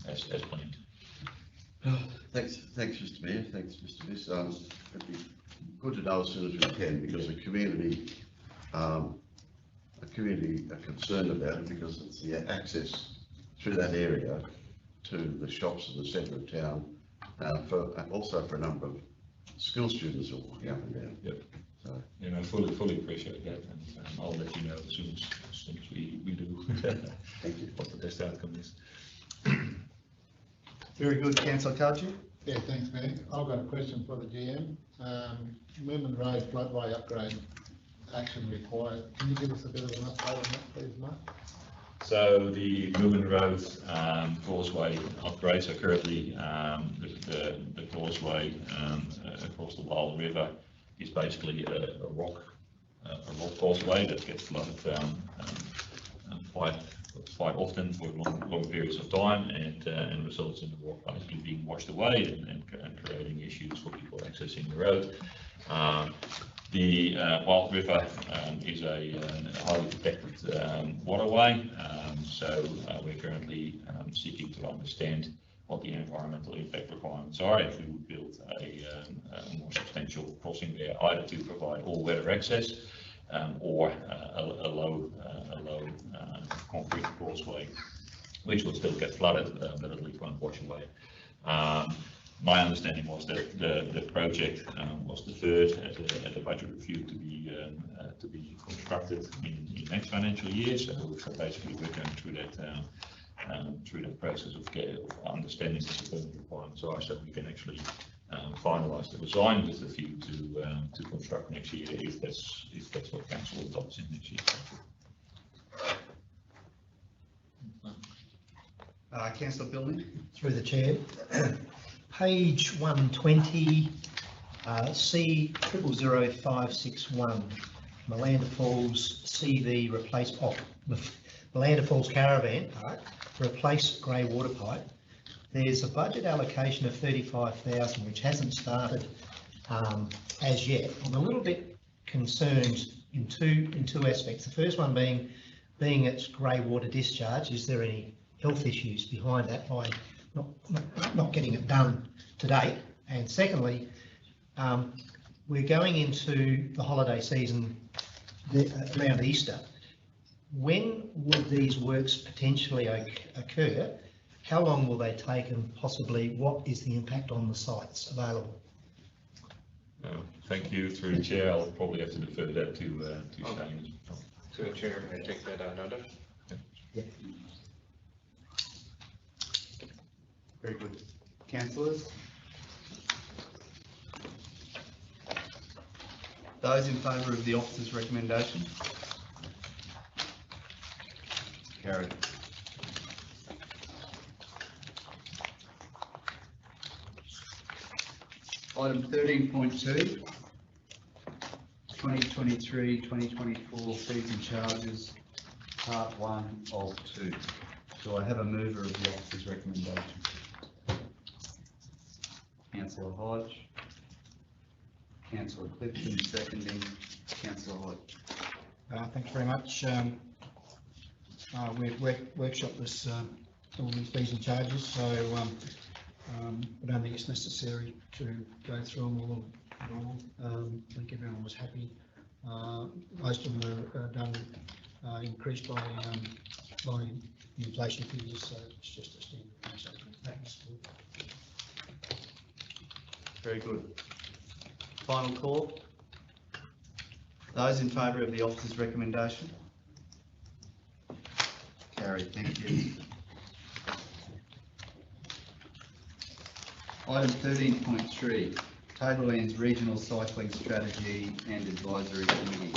as planned. Thanks, Mr. Mayor. Thanks, Mr. Viss. It'd be good to know as soon as we can, because the community are concerned about it, because it's the access through that area to the shops in the centre of town, also for a number of school students who are walking up and down. Yep. So, you know, fully appreciate that, and I'll let you know as soon as we do. Thank you. What the best outcome is. Very good, Councillor Kaji. Yeah, thanks, Mayor. I've got a question for the GM. Moomba Road floodway upgrade action required. Can you give us a bit of an update on that, please, Mark? So the Moomba Road causeway upgrades are currently the causeway across the Wild River is basically a rock causeway that gets flooded quite often for long periods of time, and results in the rock basically being washed away and creating issues for people accessing the road. The Wild River is a highly protected waterway, so we're currently seeking to understand what the environmental impact requirements are if we would build a more substantial crossing there, either to provide all-weather access or a low concrete causeway, which will still get flooded, but at least won't wash away. My understanding was that the project was deferred at a budget review to be constructed in next financial year. So basically, we're going through that process of understanding what the permit requirements are, so we can actually finalise the design with a view to construct next year, if that's what council adopts in next year. Councillor Billings. Through the chair. Page 120, C000561, Malanda Falls CV Malanda Falls Caravan Park, replace grey water pipe. There's a budget allocation of 35,000 which hasn't started as yet. I'm a little bit concerned in two aspects. The first one being its grey water discharge. Is there any health issues behind that by not getting it done to date? And secondly, we're going into the holiday season around Easter. When will these works potentially occur? How long will they take, and possibly what is the impact on the sites available? Thank you. Through the chair, I'll probably have to defer that to Shane. To the chair, I take that on notice. Yeah. Very good. Councillors? Those in favour of the officer's recommendation? Carried. Item 13.2, 2023-2024 fees and charges, part 1 of 2. Do I have a mover of the officer's recommendation? Councillor Hodge. Councillor Clifton seconding. Councillor Hodge. Thanks very much. We've workshopped this, all these fees and charges, so I don't think it's necessary to go through them all at all. I think everyone was happy. Most of them are done increased by the inflation figures, so it's just a standard practice. Very good. Final call. Those in favour of the officer's recommendation? Carried, thank you. Item 13.3, Tablelands Regional Cycling Strategy and Advisory Committee.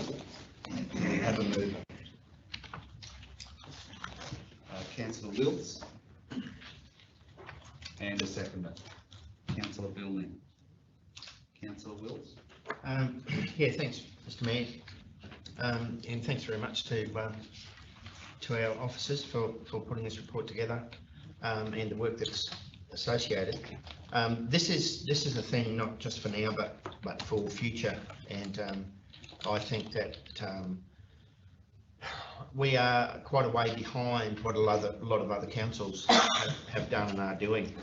Do we have a mover? Councillor Wills and a seconder. Councillor Billney. Councillor Wills. Yeah, thanks, Mr. Mayor, and thanks very much to our officers for putting this report together, and the work that's associated. This is a thing not just for now, but for future, and I think that we are quite a way behind what a lot of other councils have done and are doing,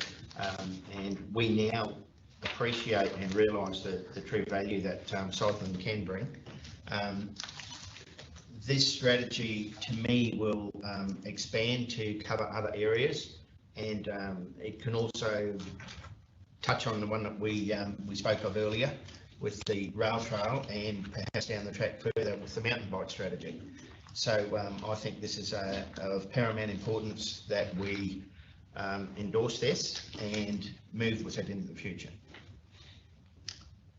and we now appreciate and realise the true value that cycling can bring. This strategy, to me, will expand to cover other areas, and it can also touch on the one that we spoke of earlier with the rail trail, and perhaps down the track further with the mountain bike strategy. So I think this is of paramount importance that we endorse this and move with it into the future.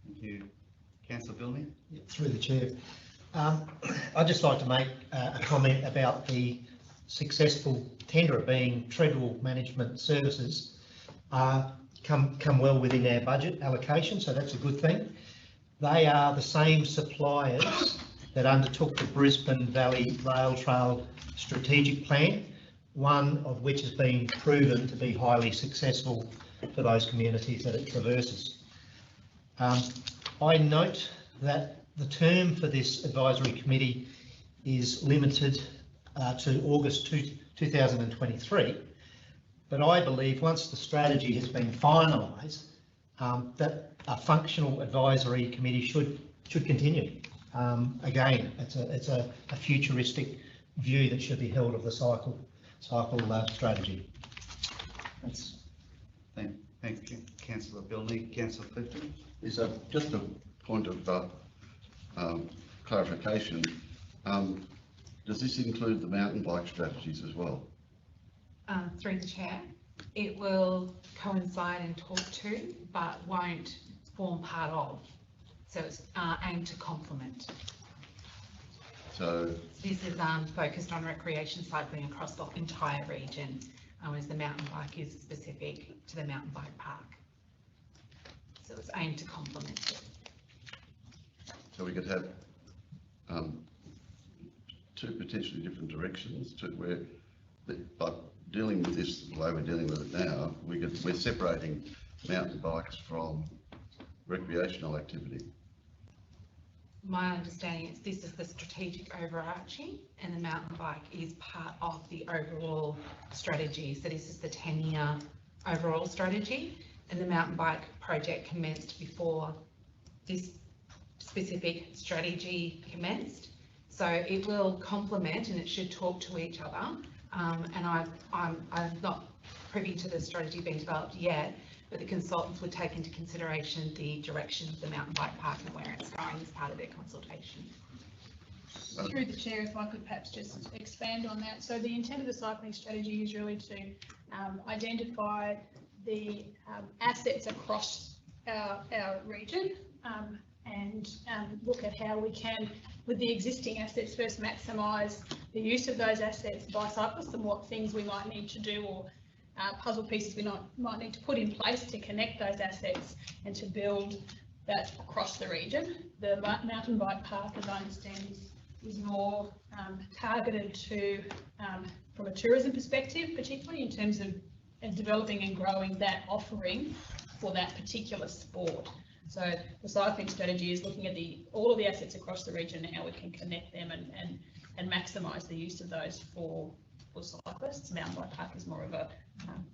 Thank you. Councillor Billney. Through the chair. I'd just like to make a comment about the successful tenderer being Treadwell Management Services. Come well within our budget allocation, so that's a good thing. They are the same suppliers that undertook the Brisbane Valley Rail Trail Strategic Plan, one of which has been proven to be highly successful for those communities that it traverses. I note that the term for this advisory committee is limited to August 2023, but I believe once the strategy has been finalised, that a functional advisory committee should continue. Again, it's a futuristic view that should be held of the cycle strategy. Thank you, Councillor Billney. Councillor Clifton. Is just a point of clarification. Does this include the mountain bike strategies as well? Through the chair, it will coincide and talk to, but won't form part of. So it's aimed to complement. So this is focused on recreation cycling across the entire region, whereas the mountain bike is specific to the mountain bike park. So it's aimed to complement it. So we could have two potentially different directions to where, by dealing with this the way we're dealing with it now, we're separating mountain bikes from recreational activity. my understanding is this is the strategic overarching, and the mountain bike is part of the overall strategy. So this is the 10-year overall strategy, and the mountain bike project commenced before this specific strategy commenced. So it will complement and it should talk to each other. And I'm not privy to the strategy being developed yet, but the consultants would take into consideration the direction of the mountain bike park and where it's going as part of their consultation. Through the chair, if I could perhaps just expand on that. So the intent of the cycling strategy is really to identify the assets across our region and look at how we can, with the existing assets, first maximise the use of those assets by cyclists and what things we might need to do or puzzle pieces we might need to put in place to connect those assets and to build that across the region. The mountain bike park, as I understand, is more targeted to, from a tourism perspective, particularly in terms of developing and growing that offering for that particular sport. So the cycling strategy is looking at all of the assets across the region and how we can connect them and maximise the use of those for cyclists. Mountain bike park is more of a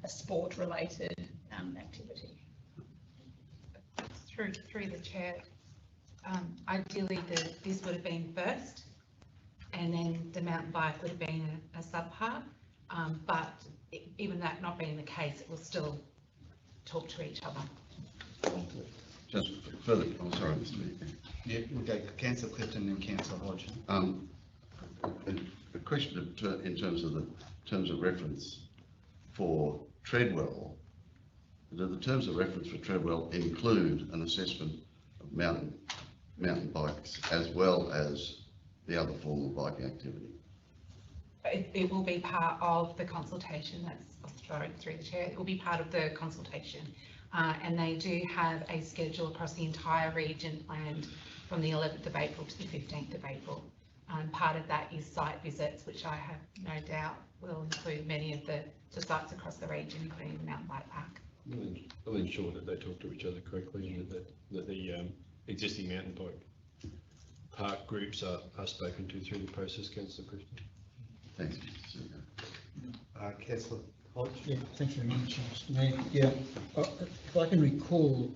sport-related activity. Through the chair, ideally this would have been first, and then the mountain bike would have been a subpart. But even that not being the case, it will still talk to each other. Just further, I'm sorry, Mr. Mayor. Yeah, we'll go Councillor Clifton and Councillor Hodge. A question in terms of reference for Treadwell. Do the terms of reference for Treadwell include an assessment of mountain bikes as well as the other form of biking activity? It will be part of the consultation. Through the chair, it will be part of the consultation. And they do have a schedule across the entire region planned from the 11th of April to the 15th of April. Part of that is site visits, which I have no doubt will include many of the sites across the region, including the mountain bike park. I'll ensure that they talk to each other correctly and that the existing mountain bike park groups are spoken to through the process, Councillor Christian. Thanks. Councillor Hodge. Yeah, thanks very much, Mr. Mayor. Yeah, if I can recall,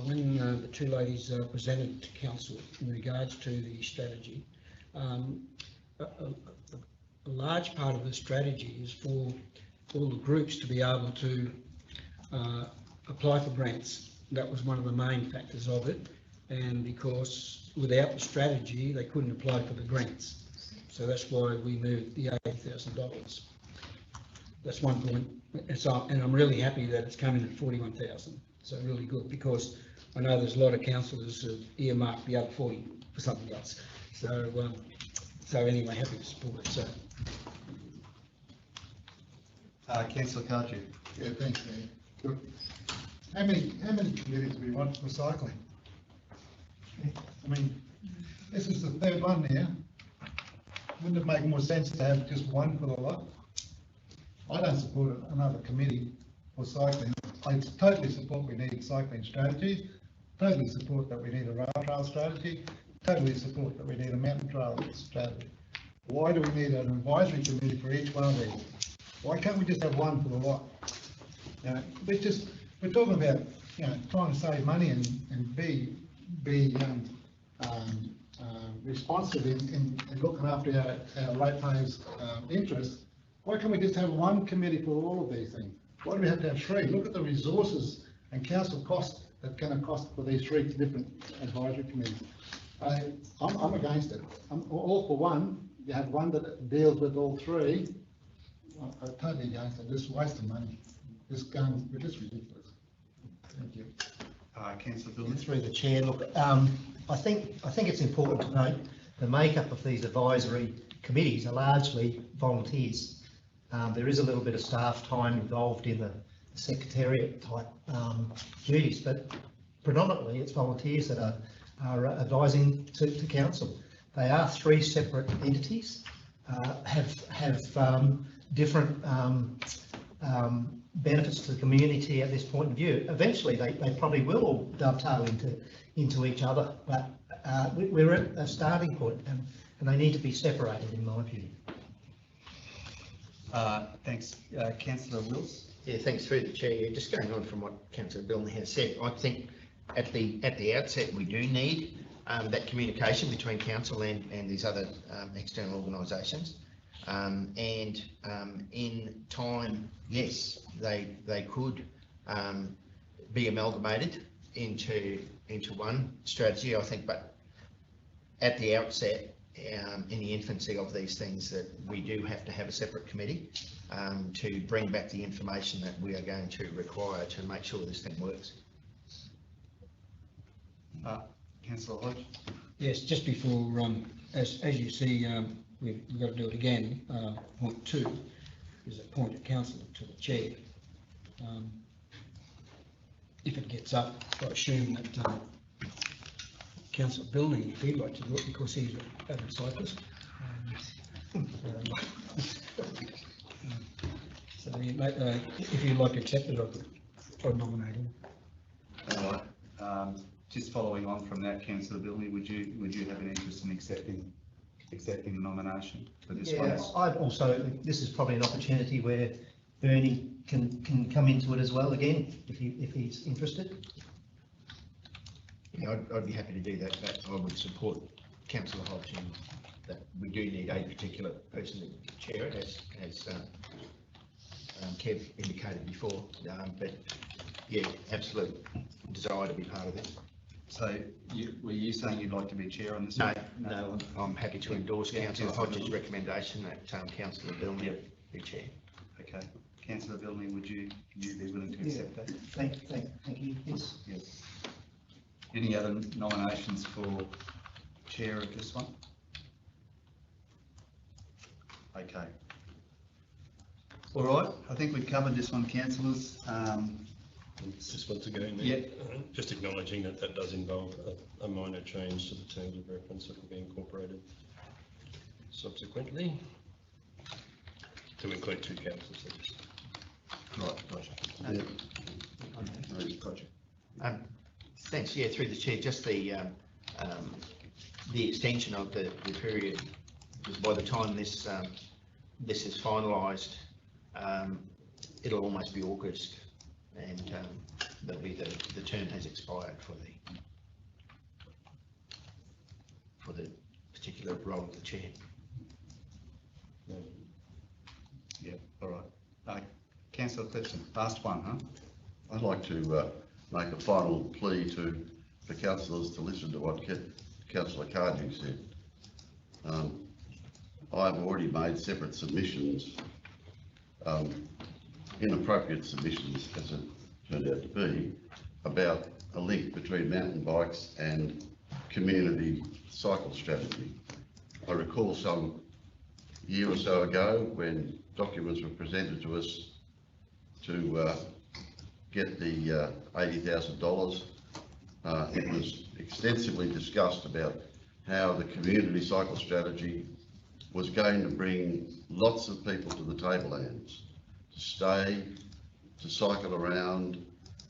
when the two ladies presented to council in regards to the strategy, a large part of the strategy is for all the groups to be able to apply for grants. That was one of the main factors of it, and because without the strategy they couldn't apply for the grants, so that's why we moved the $80,000. That's one point, and I'm really happy that it's coming at 41,000. So really good, because I know there's a lot of councillors who earmarked the other 40 for something else. So anyway, happy to support it. So. Councillor Cardew. Yeah, thanks, Mayor. Look, how many committees do we want for cycling? I mean, this is the third one here. Wouldn't it make more sense to have just one for the lot? I don't support another committee for cycling. I totally support we need cycling strategy, totally support that we need a rail trail strategy, totally support that we need a mountain trail strategy. Why do we need an advisory committee for each one of these? Why can't we just have one for the lot? You know, we're talking about, you know, trying to save money and be responsive in looking after our ratepayers' interests. Why can't we just have one committee for all of these things? Why do we have to have three? Look at the resources and council costs that's going to cost for these three different advisory committees. I'm against it. I'm all for one. You have one that deals with all three. I'm totally against it. Just wasting money. It's just ridiculous. Thank you. Councillor Billman. Through the chair, look, I think it's important to note the makeup of these advisory committees are largely volunteers. There is a little bit of staff time involved in the secretariat type duties, but predominantly it's volunteers that are advising to council. They are three separate entities, have different benefits to the community at this point of view. Eventually they probably will all dovetail into each other, but we're at a starting point, and they need to be separated in my view. Thanks, councillor Wills. Yeah, thanks through the chair. Yeah, just going on from what councillor Billney has said, I think at the outset we do need that communication between council and these other external organisations. In time, yes, they could be amalgamated into one strategy, I think, but at the outset, in the infancy of these things, that we do have to have a separate committee to bring back the information that we are going to require to make sure this thing works. Councillor Hodge. Yes, just before, as you see, we've got to do it again. Point 2 is appoint a councillor to the chair. If it gets up, I assume that Councillor Billney, if he'd like to do it, because he's an avid cyclist. So if you'd like to accept it, I could try to nominate him. All right. Just following on from that, councillor Billney, would you have an interest in accepting the nomination for this one? Yeah, I'd also, this is probably an opportunity where Bernie can come into it as well again, if he's interested. Yeah, I'd be happy to do that, but I would support councillor Hodge in that we do need a particular person to chair it, as Kev indicated before, but yeah, absolute desire to be part of it. So were you saying you'd like to be chair on this? No, one? no, I'm happy to endorse councillor Hodge's recommendation that councillor Billney be chair. Okay, councillor Billney, would you be willing to accept that? Thank you. Yes. Yes. Any other nominations for chair of this one? Okay. All right, I think we've covered this one, councillors. Just once again, Yeah. just acknowledging that that does involve a minor change to the terms of reference that will be incorporated subsequently to include 2 council seats. Right, gotcha. Thanks. Yeah, through the chair, just the extension of the period, because by the time this is finalised, it'll almost be August, and that'll be the term has expired for the particular role of the chair. Yeah, all right. Councillor Clifton, last one, huh? I'd like to make a final plea for councillors to listen to what Councillor Cardew said. I've already made separate submissions, inappropriate submissions as it turned out to be, about a link between mountain bikes and community cycle strategy. I recall some year or so ago when documents were presented to us to get the $80,000. It was extensively discussed about how the community cycle strategy was going to bring lots of people to the tablelands to stay, to cycle around,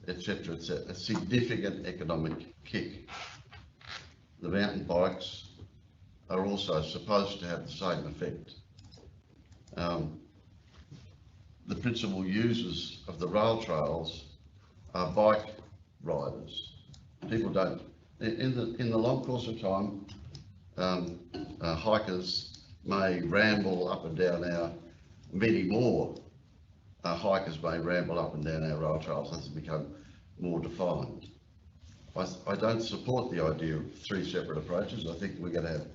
etc., etc. A significant economic kick. The mountain bikes are also supposed to have the same effect. The principal users of the rail trails are bike riders. People don't, in the long course of time, hikers may ramble up and down many more hikers may ramble up and down our rail trails as they become more defined. I don't support the idea of 3 separate approaches. I think we're going to have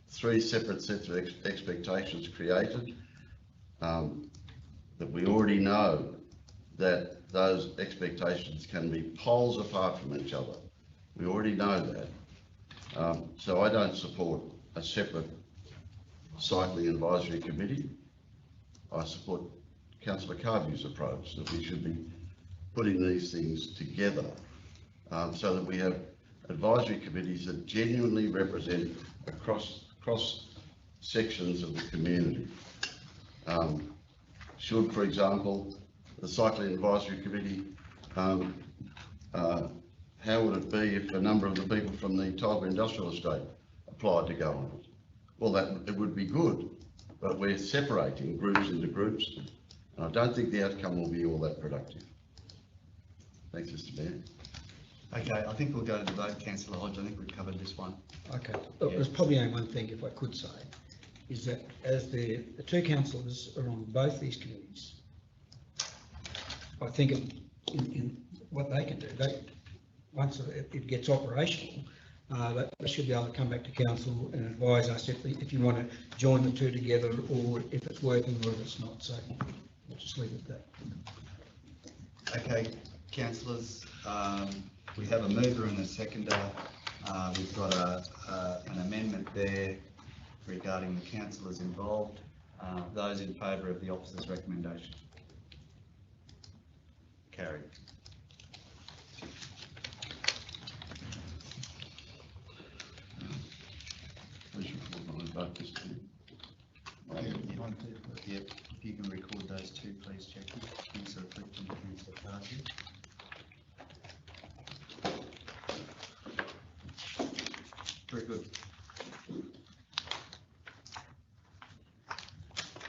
3 separate sets of expectations created, that we already know that those expectations can be poles apart from each other. We already know that. So I don't support a separate cycling advisory committee. I support Councillor Cardew's approach that we should be putting these things together so that we have advisory committees that genuinely represent across sections of the community. Should, for example, the Cycling Advisory Committee how would it be if a number of the people from the Tiber Industrial Estate applied to go on it? Well, it would be good, but we're separating groups into groups, and I don't think the outcome will be all that productive. Thanks, Mr. Mayor. Okay, I think we'll go to the vote. Councillor Hodge, I think we've covered this one. Okay, look, there's probably only one thing, if I could say, is that as the two councillors are on both these committees, I think in what they can do, once it gets operational, they should be able to come back to council and advise us if you want to join the two together, or if it's working or if it's not. So we'll just leave it at that. Okay, councillors, we have a mover and a seconder. We've got an amendment there regarding the councillors involved. Those in favour of the officer's recommendation? Carried. Yep, if you can record those two, please, Jackie. Councillor Clifton, Councillor Cardew. Very good.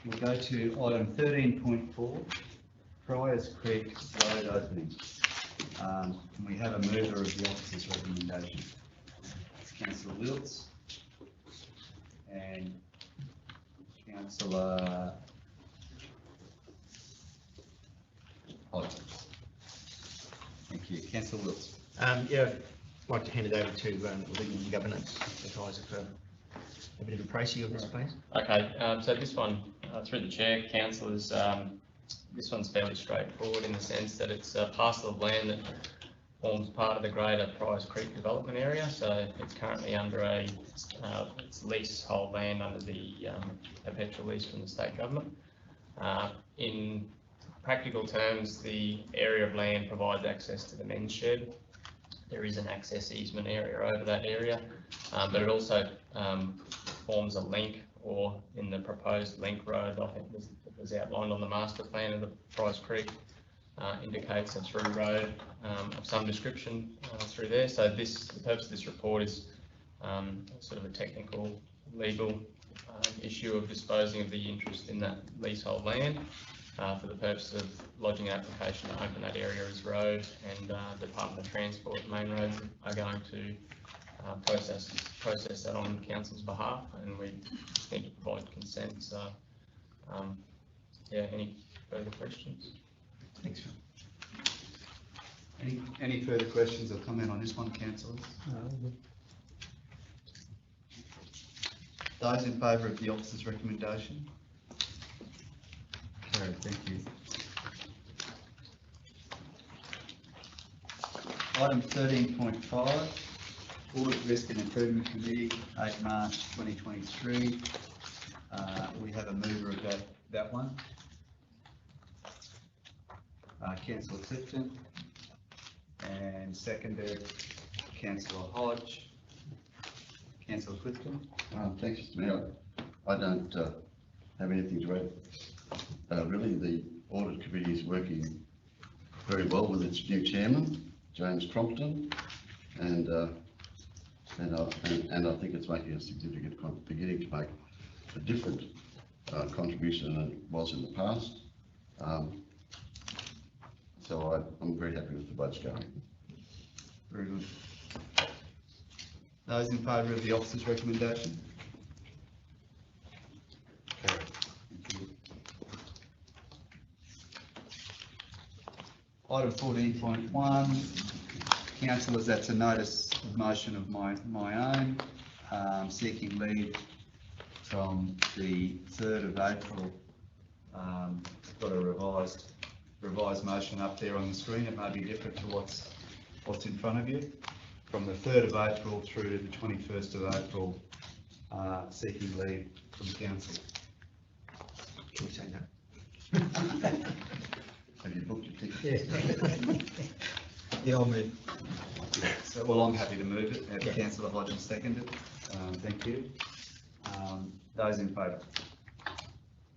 We'll go to item 13.4, Priors Creek Road opening. And we have a mover of the officer's recommendation. It's Councillor Wiltz and Councillor Hodge. Thank you. Councillor Wiltz. Yeah, I'd like to hand it over to Legal and Governance Advisor for a bit of a précis of this, please. Okay, so this one, through the chair, councillors, this one's fairly straightforward in the sense that it's a parcel of land that forms part of the greater Priors Creek development area. So it's currently under it's leasehold land under the perpetual lease from the state government. In practical terms, the area of land provides access to the men's shed. There is an access easement area over that area, but it also forms a link, or in the proposed link road, I think was outlined on the master plan of the Priors Creek, indicates a through road of some description through there. So the purpose of this report is sort of a technical, legal issue of disposing of the interest in that leasehold land for the purpose of lodging an application to open that area as road, and Department of Transport and Main Roads are going to process that on council's behalf, and we need to provide consent. So yeah, any further questions? Thanks, Phil. Any further questions or comment on this one, councillors? Those in favour of the officer's recommendation? Carried, thank you. Item 13.5, Audit Risk and Improvement Committee, 8 March 2023. We have a mover of that one. Councillor Clifton, and seconded Councillor Hodge. Councillor Clifton. Thanks, Mr. Mayor. I don't have anything to add. Really, the Audit Committee is working very well with its new chairman, James Crompton, and I think it's making a significant, beginning to make a different contribution than it was in the past. So I'm very happy with the votes going. Very good. Those in favour of the officer's recommendation? Carried. Thank you. Item 14.1, councillors, that's a notice of motion of my own, seeking leave from the 3rd of April. Got a revised motion up there on the screen. It may be different to what's in front of you. From the 3rd of April through to the 21st of April, seeking leave from council. Can we say that? Have you booked your ticket? Yeah, I'll move. So, well, I'm happy to move it. Have Councillor Hodges seconded. Thank you. Those in favour?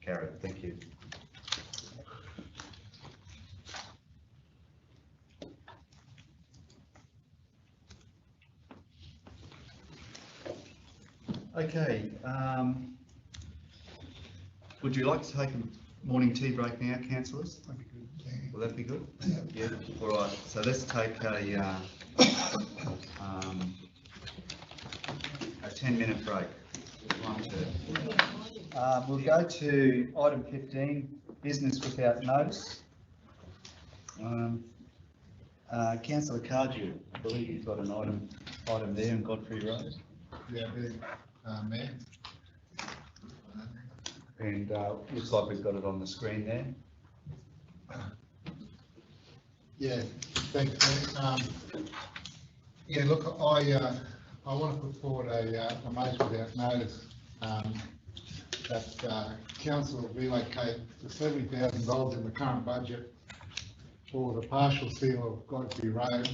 Carried. Thank you. Okay, would you like to take a morning tea break now, councillors? Will that be good? Yeah, all right, so let's take a 10-minute break. We'll go to item 15, business without notice. Councillor Cardew, I believe you've got an item there in Godfrey Road. Yeah, Mayor. And looks like we've got it on the screen there. Yeah, thanks, Mayor. Yeah, look, I want to put forward a motion without notice that council relocate the $70,000 in the current budget for the partial seal of Godfrey Road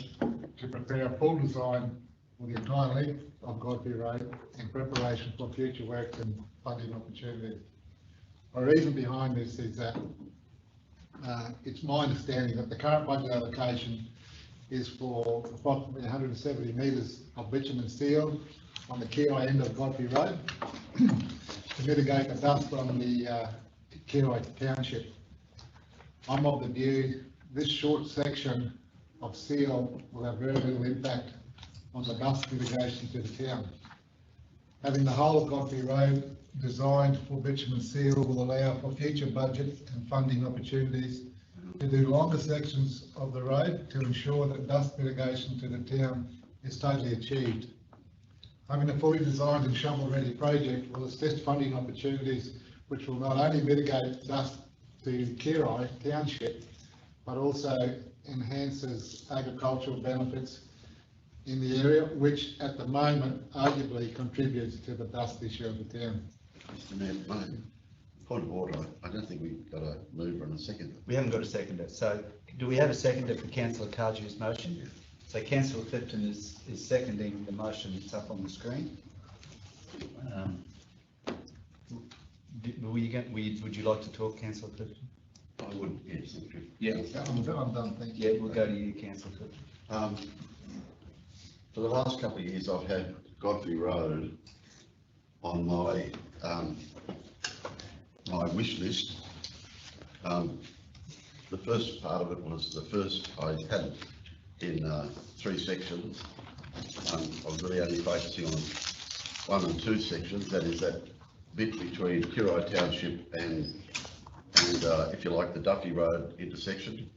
to prepare a full design for the entire length of Godfrey Road in preparation for future works and funding opportunities. The reason behind this is that it's my understanding that the current budget allocation is for approximately 170 metres of bitumen seal on the Kiroi end of Godfrey Road to mitigate the dust from the Kiroi Township. I'm of the view this short section of seal will have very little impact on the dust mitigation to the town. Having the whole of Godfrey Road designed for bitumen seal will allow for future budget and funding opportunities to do longer sections of the road to ensure that dust mitigation to the town is totally achieved. Having a fully designed and shovel-ready project will assist funding opportunities which will not only mitigate dust to Kiroi Township, but also enhances agricultural benefits in the area, which at the moment arguably contributes to the dust issue of the town. Mr Mayor, point of order, I don't think we've got a mover and a seconder. We haven't got a seconder, so do we have a seconder for councillor Cardew's motion? So councillor Clifton is seconding the motion that's up on the screen. Would you like to talk, councillor Clifton? I would, yes, thank you. Yeah, I'm done, thank you. yeah, we'll go to you, councillor Clifton. For the last couple of years, I've had Godfrey Road on my my wish list. The first part of it was the first I had it in 3 sections. I was really only focusing on 1 and 2 sections. That is that bit between Kiroi Township and if you like, the Duffy Road intersection,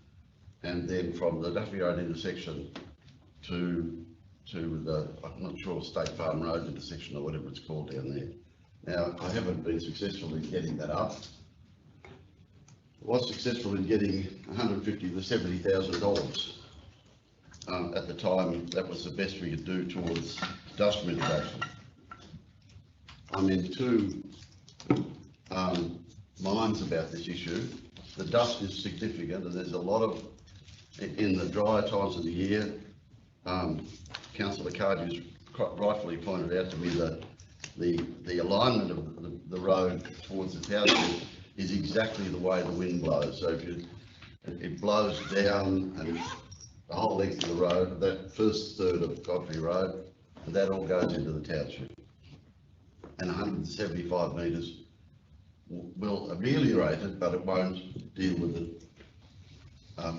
and then from the Duffy Road intersection to the, I'm not sure, State Farm Road intersection or whatever it's called down there. Now, I haven't been successful in getting that up. I was successful in getting $150,000 to $70,000. At the time, that was the best we could do towards dust mitigation. I'm in 2 minds about this issue. The dust is significant, and there's a lot of, in the drier times of the year, Councillor Cardew's rightfully pointed out to me that the alignment of the road towards the township is exactly the way the wind blows. So if it blows down and the whole length of the road, that first third of Godfrey Road, and that all goes into the township. And 175 metres will ameliorate it, but it won't deal with it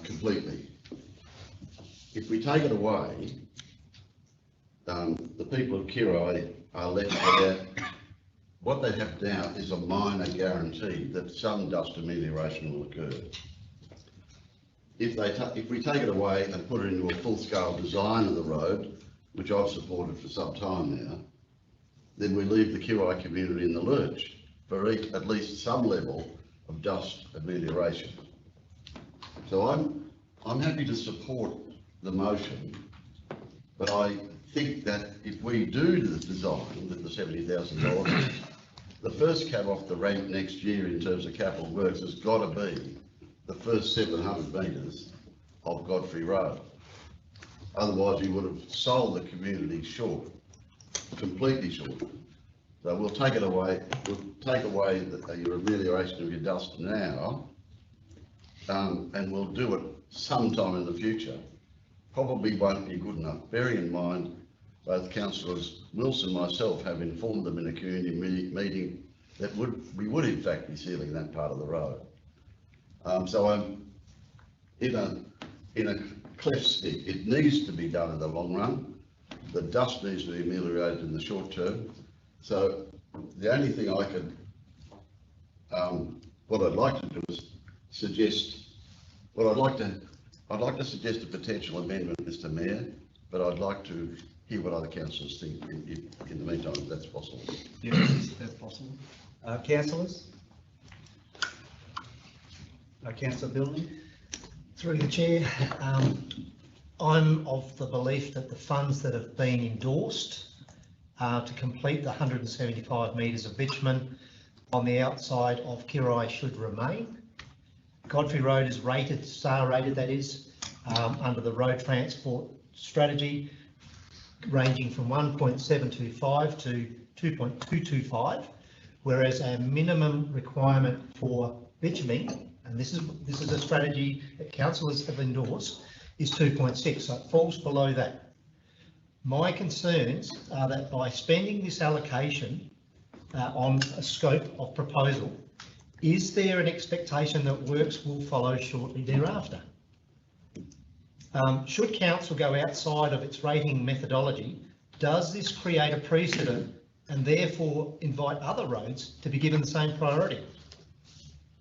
completely. If we take it away, the people of Kiroi are left without, what they have now is a minor guarantee that some dust amelioration will occur. If we take it away and put it into a full-scale design of the road, which I've supported for some time now, then we leave the Kiroi community in the lurch for at least some level of dust amelioration. So I'm happy to support the motion, but I think that if we do the design with the $70,000, the first cab off the rank next year in terms of capital works has got to be the first 700 metres of Godfrey Road. Otherwise, we would have sold the community short, completely short. So we'll take it away. We'll take away your amelioration of your dust now, and we'll do it sometime in the future. Probably won't be good enough. Bearing in mind, both councillors Wilson and myself have informed them in a community meeting that we would in fact be sealing that part of the road. So I'm in a cleft stick. It needs to be done in the long run. The dust needs to be ameliorated in the short term. So the only thing I could, what I'd like to do is suggest, I'd like to suggest a potential amendment, Mr. Mayor, but I'd like to hear what other councillors think in the meantime, if that's possible. Yes, is that possible? Councillors? Councillor Billings? Through the chair, I'm of the belief that the funds that have been endorsed to complete the 175 metres of bitumen on the outside of Kirai should remain. Godfrey Road is rated, star rated that is, under the road transport strategy, ranging from 1.725 to 2.225, whereas our minimum requirement for bitumen, and this is a strategy that councillors have endorsed, is 2.6, so it falls below that. My concerns are that by spending this allocation on a scope of proposal, is there an expectation that works will follow shortly thereafter? Should council go outside of its rating methodology, does this create a precedent and therefore invite other roads to be given the same priority?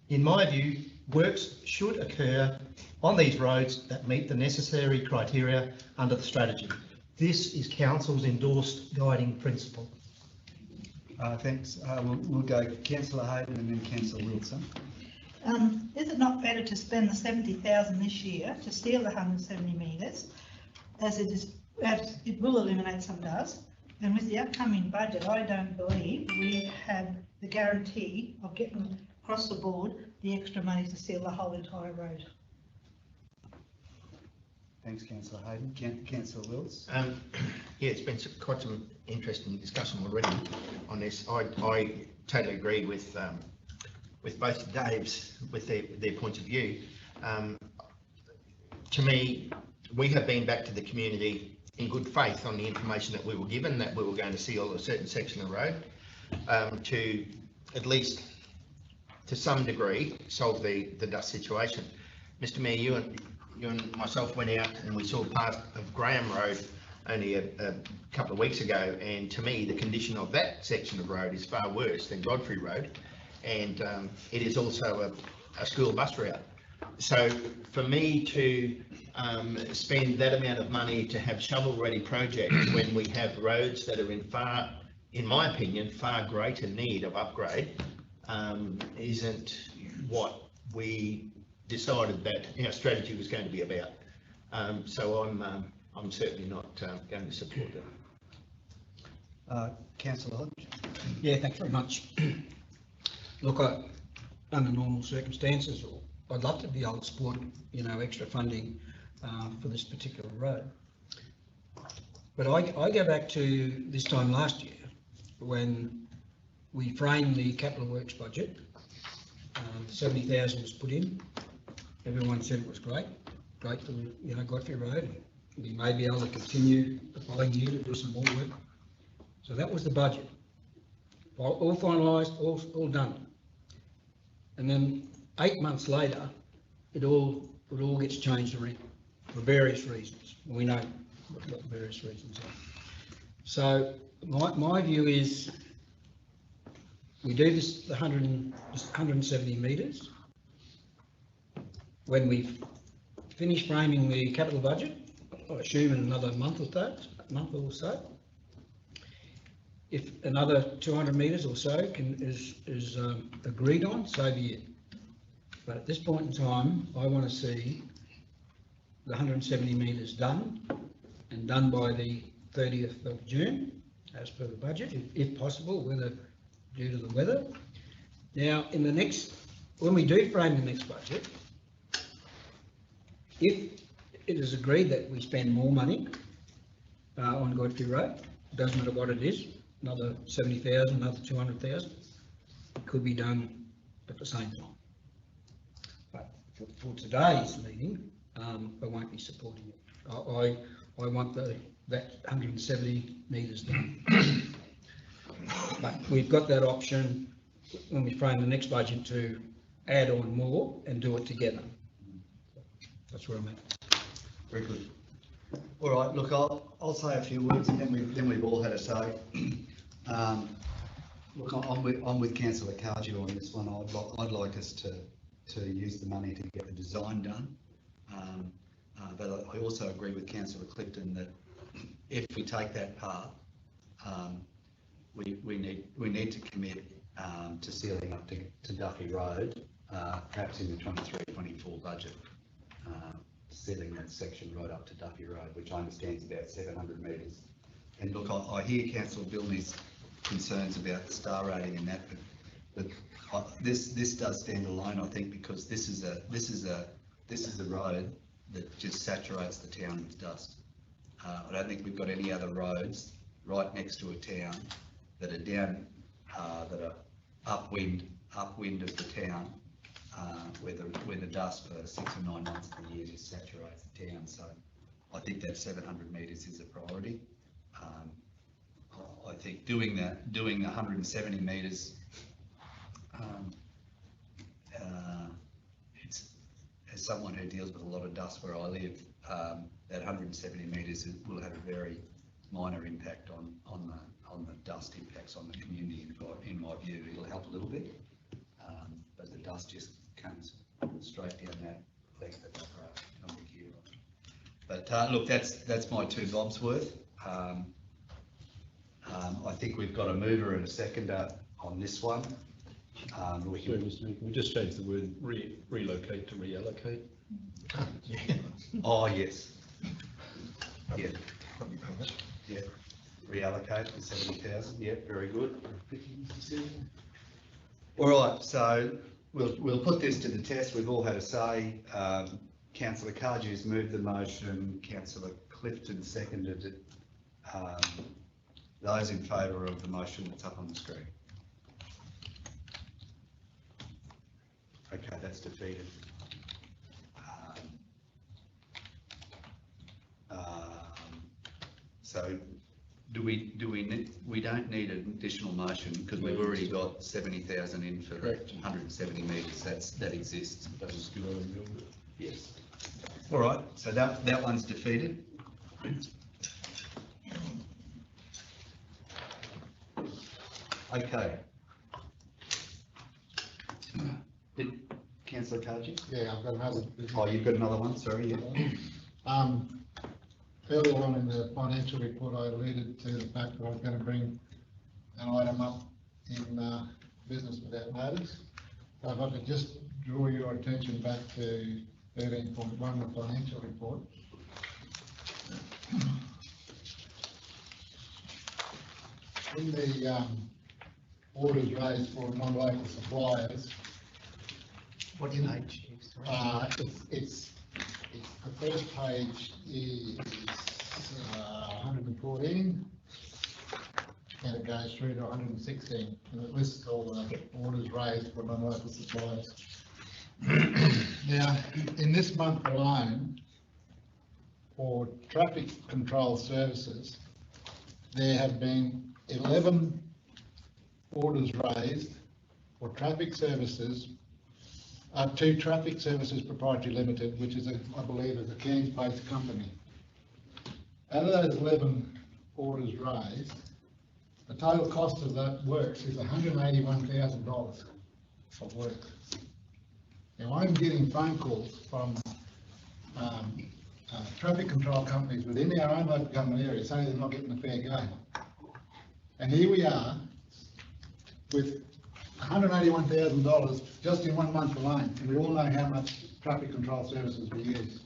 In my view, works should occur on these roads that meet the necessary criteria under the strategy. This is council's endorsed guiding principle. Thanks. We'll go Councillor Hayden and then Councillor Wilson. Is it not better to spend the 70,000 this year to seal the 170 metres, as it will eliminate some dust, and with the upcoming budget, I don't believe we have the guarantee of getting across the board the extra money to seal the whole entire road. Thanks, Councillor Hayden. Councillor Wills. Yeah, it's been quite some interesting discussion already on this. I totally agree with both Daves with their points of view. To me, we have been back to the community in good faith on the information that we were given, that we were going to seal a certain section of road to at least to some degree solve the dust situation. Mr. Mayor, you and myself went out and we saw part of Graham Road only a couple of weeks ago, and to me the condition of that section of road is far worse than Godfrey Road, and it is also a school bus route. So for me to spend that amount of money to have shovel-ready projects when we have roads that are in my opinion, far greater need of upgrade isn't what we decided that our strategy was going to be about. So I'm certainly not going to support that. Councillor Hodge. Yeah, thanks very much. Look, under normal circumstances, I'd love to be able to support, extra funding for this particular road. But I go back to this time last year when we framed the capital works budget. 70,000 was put in. Everyone said it was great for Godfrey Road. We may be able to continue the following year to do some more work. So that was the budget. All finalised, all done. And then 8 months later, it all gets changed around for various reasons. We know what various reasons are. So my view is we do this 170 metres. When we've finished framing the capital budget, I assume in another month or so, if another 200 metres or so is agreed on, so be it. But at this point in time, I want to see the 170 metres done, and done by the 30th of June, as per the budget, if possible, whether due to the weather. Now, when we do frame the next budget, if it is agreed that we spend more money on Godfrey Road, doesn't matter what it is, another 70,000, another 200,000, it could be done at the same time. But for today's meeting, I won't be supporting it. I want the that 170 metres done. But we've got that option when we frame the next budget to add on more and do it together. That's where I'm at. Very good. All right, look, I'll say a few words and then we've all had a say. Look, I'm with councillor Cardew on this one. I'd like us to use the money to get the design done. But I also agree with councillor Clifton that if we take that path, we need to commit to sealing up to Duffy Road, perhaps in the 23-24 budget, sealing that section right up to Duffy Road, which I understand is about 700 metres. And look, I hear councillor Bilney's concerns about the star rating and that, but this does stand alone, I think, because this is a road that just saturates the town with dust. I don't think we've got any other roads right next to a town that are down, that are upwind of the town, where the dust for 6 or 9 months of the year just saturates the town. So I think that 700 metres is a priority. I think doing 170 metres, it's, as someone who deals with a lot of dust where I live, that 170 metres will have a very minor impact on the dust impacts on the community. In my view, it'll help a little bit, but the dust just comes straight down that length of that road. Not a big deal. But look, that's my 2 bobs worth. I think we've got a mover and a seconder on this one. Sorry, Mr. Mayor, can we just change the word relocate to reallocate? Oh, yes. Yeah. Yeah. Reallocate for 70,000. Yeah, very good. All right, so we'll put this to the test. We've all had a say. Councillor Cargew's moved the motion. Councillor Clifton seconded it. Those in favour of the motion that's up on the screen. Okay, that's defeated. So do we don't need an additional motion because we've already got 70,000 in for 170 metres. That exists. Yes. All right. So that one's defeated. Okay. Councillor Cardew? Yeah, I've got another. Oh, you've got another one, sorry, yeah. Earlier on in the financial report, I alluded to the fact that I was going to bring an item up in business without notice. So if I could just draw your attention back to 13.1, the financial report. In the orders raised for non-local suppliers. What page? It's the first page is 114, and it goes through to 116, and it lists all the orders raised for non-local suppliers. Now, in this month alone, for traffic control services, there have been 11 orders raised for traffic services, to Traffic Services Proprietary Limited, which is, I believe, is a Cairns-based company. Out of those 11 orders raised, the total cost of that works is $181,000 of work. Now, I'm getting phone calls from traffic control companies within our own local government area saying they're not getting a fair go. And here we are with $181,000 just in 1 month alone, and we all know how much traffic control services we use.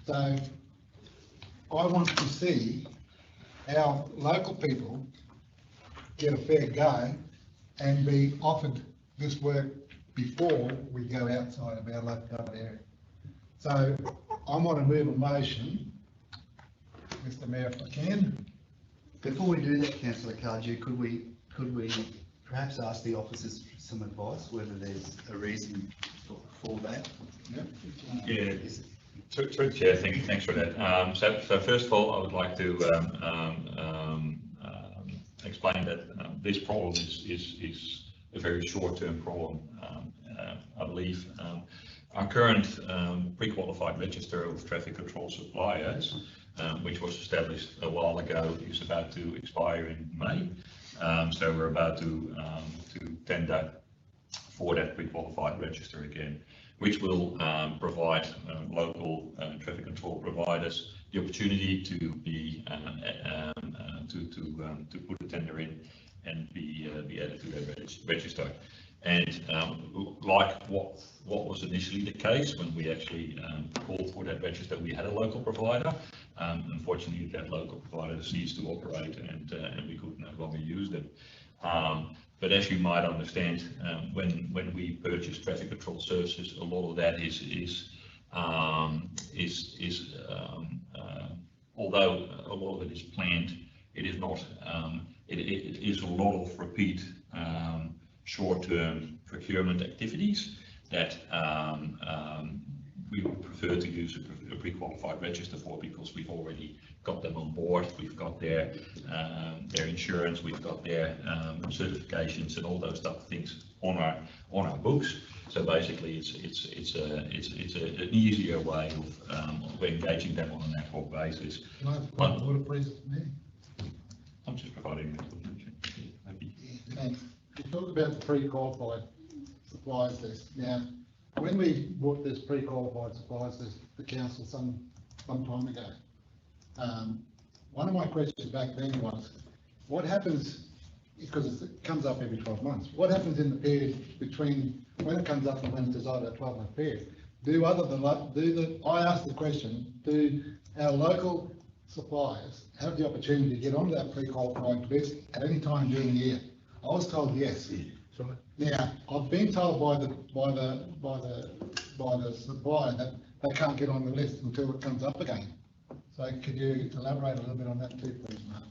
So I want to see our local people get a fair go and be offered this work before we go outside of our local government area. So I want to move a motion, Mr. Mayor, if I can. Before we do that, Councillor Cardew, could we perhaps ask the officers some advice, whether there's a reason for that? Yeah, Through the chair, thanks for that. So first of all, I would like to explain that this problem is a very short-term problem. I believe our current pre-qualified register of traffic control suppliers, which was established a while ago, is about to expire in May. So we're about to tender for that pre-qualified register again, which will provide local traffic control providers the opportunity to be to put a tender in and be added to their register. And like what was initially the case when we actually called for that register, we had a local provider. Unfortunately, that local provider ceased to operate, and we could no longer use them. But as you might understand, when we purchase traffic control services, a lot of that is although a lot of it is planned, it is not. It is a lot of repeat short-term procurement activities that we would prefer to use a pre-qualified register for, because we've already got them on board, we've got their insurance, we've got their certifications and all those type of things on our books. So basically, it's an easier way of engaging them on an ad hoc basis. Can I have a point of order, please? I'm just providing that. Thanks. You talk about the pre-qualified suppliers list. Now, when we brought this pre-qualified suppliers list to the council some time ago, one of my questions back then was, what happens, because it comes up every 12 months, what happens in the period between when it comes up and when it's decided a 12-month period? I asked the question, do our local suppliers have the opportunity to get onto that pre-qualified list at any time during the year? I was told yes. Now, I've been told by the supplier that they can't get on the list until it comes up again. So could you elaborate a little bit on that too, please, Mark?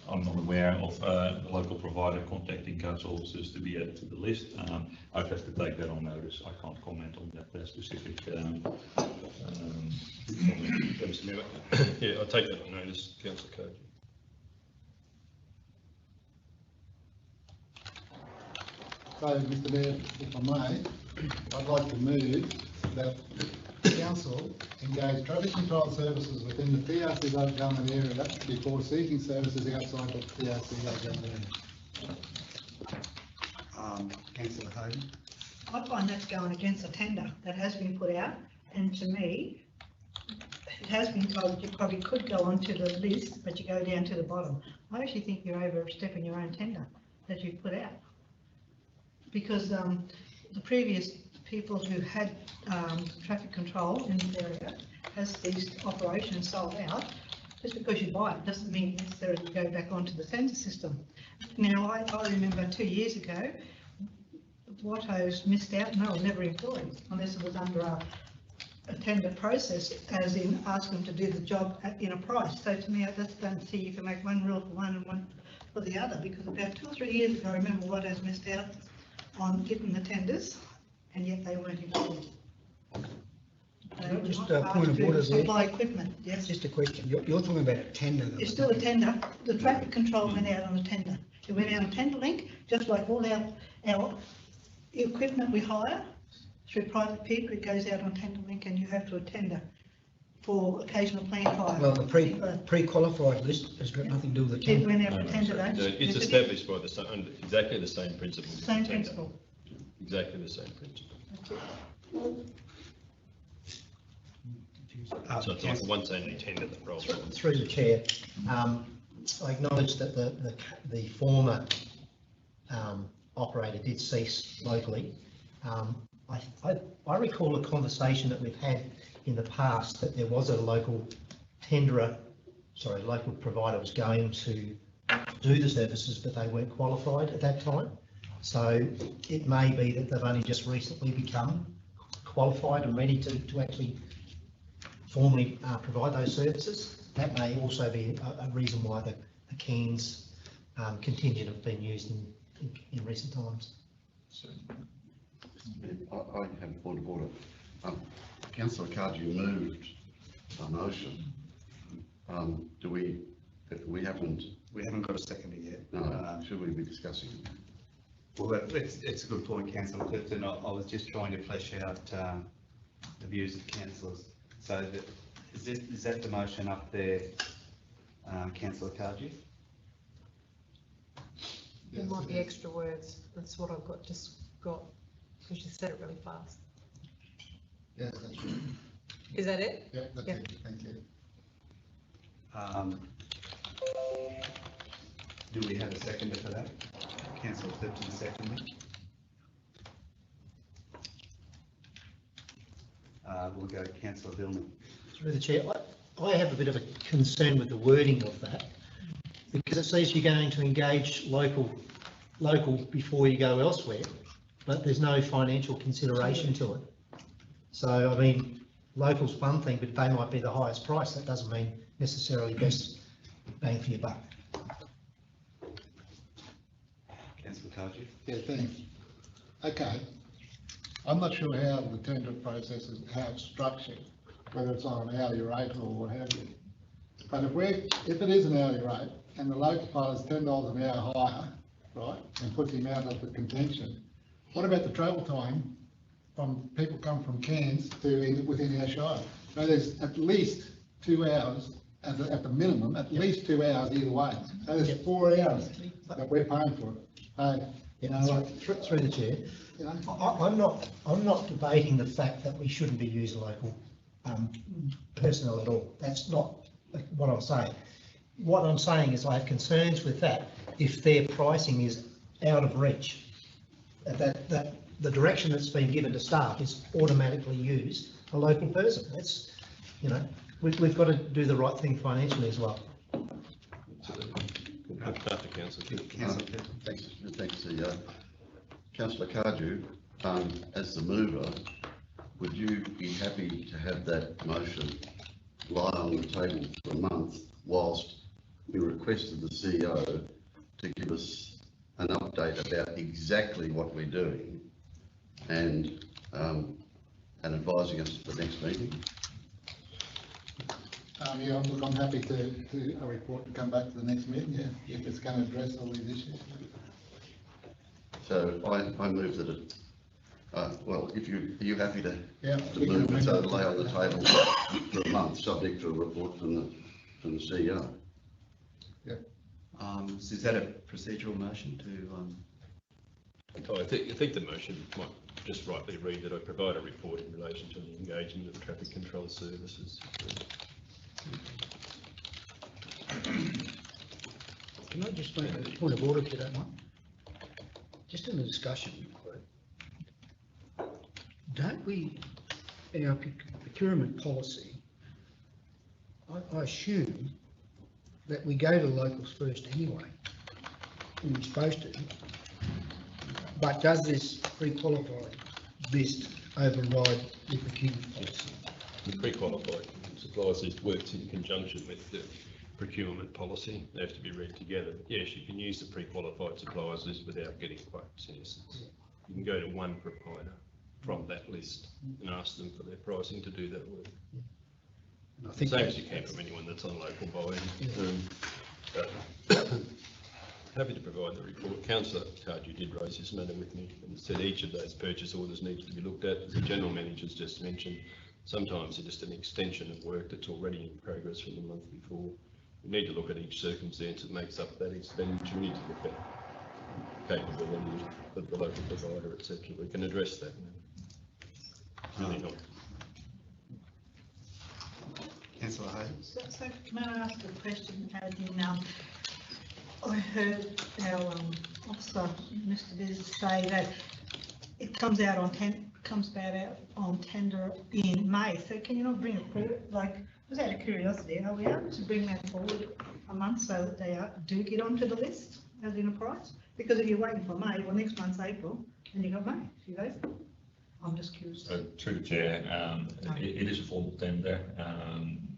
I'm not aware of a local provider contacting council officers to be added to the list. I'd have to take that on notice. I can't comment on that specific. Yeah, I'll take that on notice, Councillor Code. So, Mr. Mayor, if I may, I'd like to move that the council engage traffic control services within the PRC local government area before seeking services outside the PRC local government area. Councillor Hayden. I find that's going against a tender that has been put out, and to me, it has been told you probably could go onto the list, but you go down to the bottom. I actually think you're overstepping your own tender that you put out, because the previous people who had traffic control in the area has these operations sold out. Just because you buy it doesn't mean necessarily you go back onto the tender system. Now, I remember 2 years ago, Watto's missed out and they were never employed unless it was under a tender process, as in ask them to do the job in a price. So to me, I just don't see you can make one rule for one and one for the other, because about 2 or 3 years ago, I remember Watto's missed out on getting the tenders, and yet they weren't employed. Just a point of order there. Supply equipment, yes. Just a question. You're talking about a tender. It's still a tender. The traffic control went out on a tender. It went out on Tenderlink, just like all our equipment we hire through private people. It goes out on Tenderlink, and you have to tender for occasional plant hire. Well, the pre-qualified list has got nothing to do with the tender. It went out for tender, It's established by under exactly the same principle. Same principle. Exactly the same principle. So it's like a once-only tender that rolls through. Through the chair, I acknowledge that the former operator did cease locally. I recall a conversation that we've had in the past that there was a local local provider was going to do the services, but they weren't qualified at that time. So it may be that they've only just recently become qualified and ready to actually formally provide those services. That may also be a reason why the Cairns contingent have been used in recent times. I have a point of order. Councillor Kaji moved a motion. We haven't got a seconder yet. No, should we be discussing it? Well, it's a good point, Councillor Clifton. I was just trying to flesh out the views of councillors. So is that the motion up there, Councillor Kaji? There might be extra words. That's what I've got, just got, because you said it really fast. Yes, that's right. Is that it? Yeah, that's it. Thank you. Do we have a seconder for that? Councillor Clifton seconding. We'll go to Councillor Billman. Through the chair, I have a bit of a concern with the wording of that, because it says you're going to engage local before you go elsewhere, but there's no financial consideration to it. So, I mean, local's one thing, but they might be the highest price. That doesn't mean necessarily best bang for your buck. Councillor Kaji. Yeah, thanks. Okay. I'm not sure how the tender process is, how it's structured, whether it's on an hourly rate or what have you. But if it is an hourly rate and the local pilot is $10 an hour higher, right, and puts him out of the contention, what about the travel time from people come from Cairns to within our shire? So there's at least 2 hours at the minimum, at least 2 hours either way. So there's 4 hours that we're paying for it. Through the chair, I'm not debating the fact that we shouldn't be using local personnel at all. That's not what I'm saying. What I'm saying is I have concerns with that if their pricing is out of reach. That the direction that's been given to staff is automatically use a local person. That's, you know, we've got to do the right thing financially as well. After Councillor. Thanks, CEO. Councillor Kaju, as the mover, would you be happy to have that motion lie on the table for a month whilst we requested the CEO to give us an update about exactly what we're doing and advising us at the next meeting? Yeah, I'm happy to do a report and come back to the next meeting, yeah, if it's going to address all these issues. So I move that it, well, are you happy to we move can it so amend it'll lay on the table for a month, subject to a report from the CEO? Yeah. So is that a procedural motion to? I think the motion might just rightly read that I provide a report in relation to the engagement of traffic control services. Can I just make a point of order if you don't mind? Just in the discussion, don't we, in our procurement policy, I assume that we go to locals first anyway, and we're supposed to, but does this pre-qualified list override the procurement policy? The pre-qualified suppliers list works in conjunction with the procurement policy. They have to be read together. Yes, you can use the pre-qualified suppliers list without getting quotes, in essence. You can go to one provider from that list and ask them for their pricing to do that work. I think same as you can from anyone that's on local buying. Happy to provide the report. Councillor Kaji did raise this matter with me and said each of those purchase orders needs to be looked at. As the General Manager's just mentioned, sometimes they're just an extension of work that's already in progress from the month before. We need to look at each circumstance that makes up that expenditure. We need to look at capability of the local provider, etc. We can address that now. Really not. Councillor Hayes. So can I ask a question? As in, I heard our officer, Mr. Biz, say that it comes out on tender in May. So can you not bring it forward? Like, just out of curiosity, are we able to bring that forward a month so that they do get onto the list as in a price? Because if you're waiting for May, well, next month's April, and you got May, you guys. I'm just curious. So through the chair, it is a formal tender.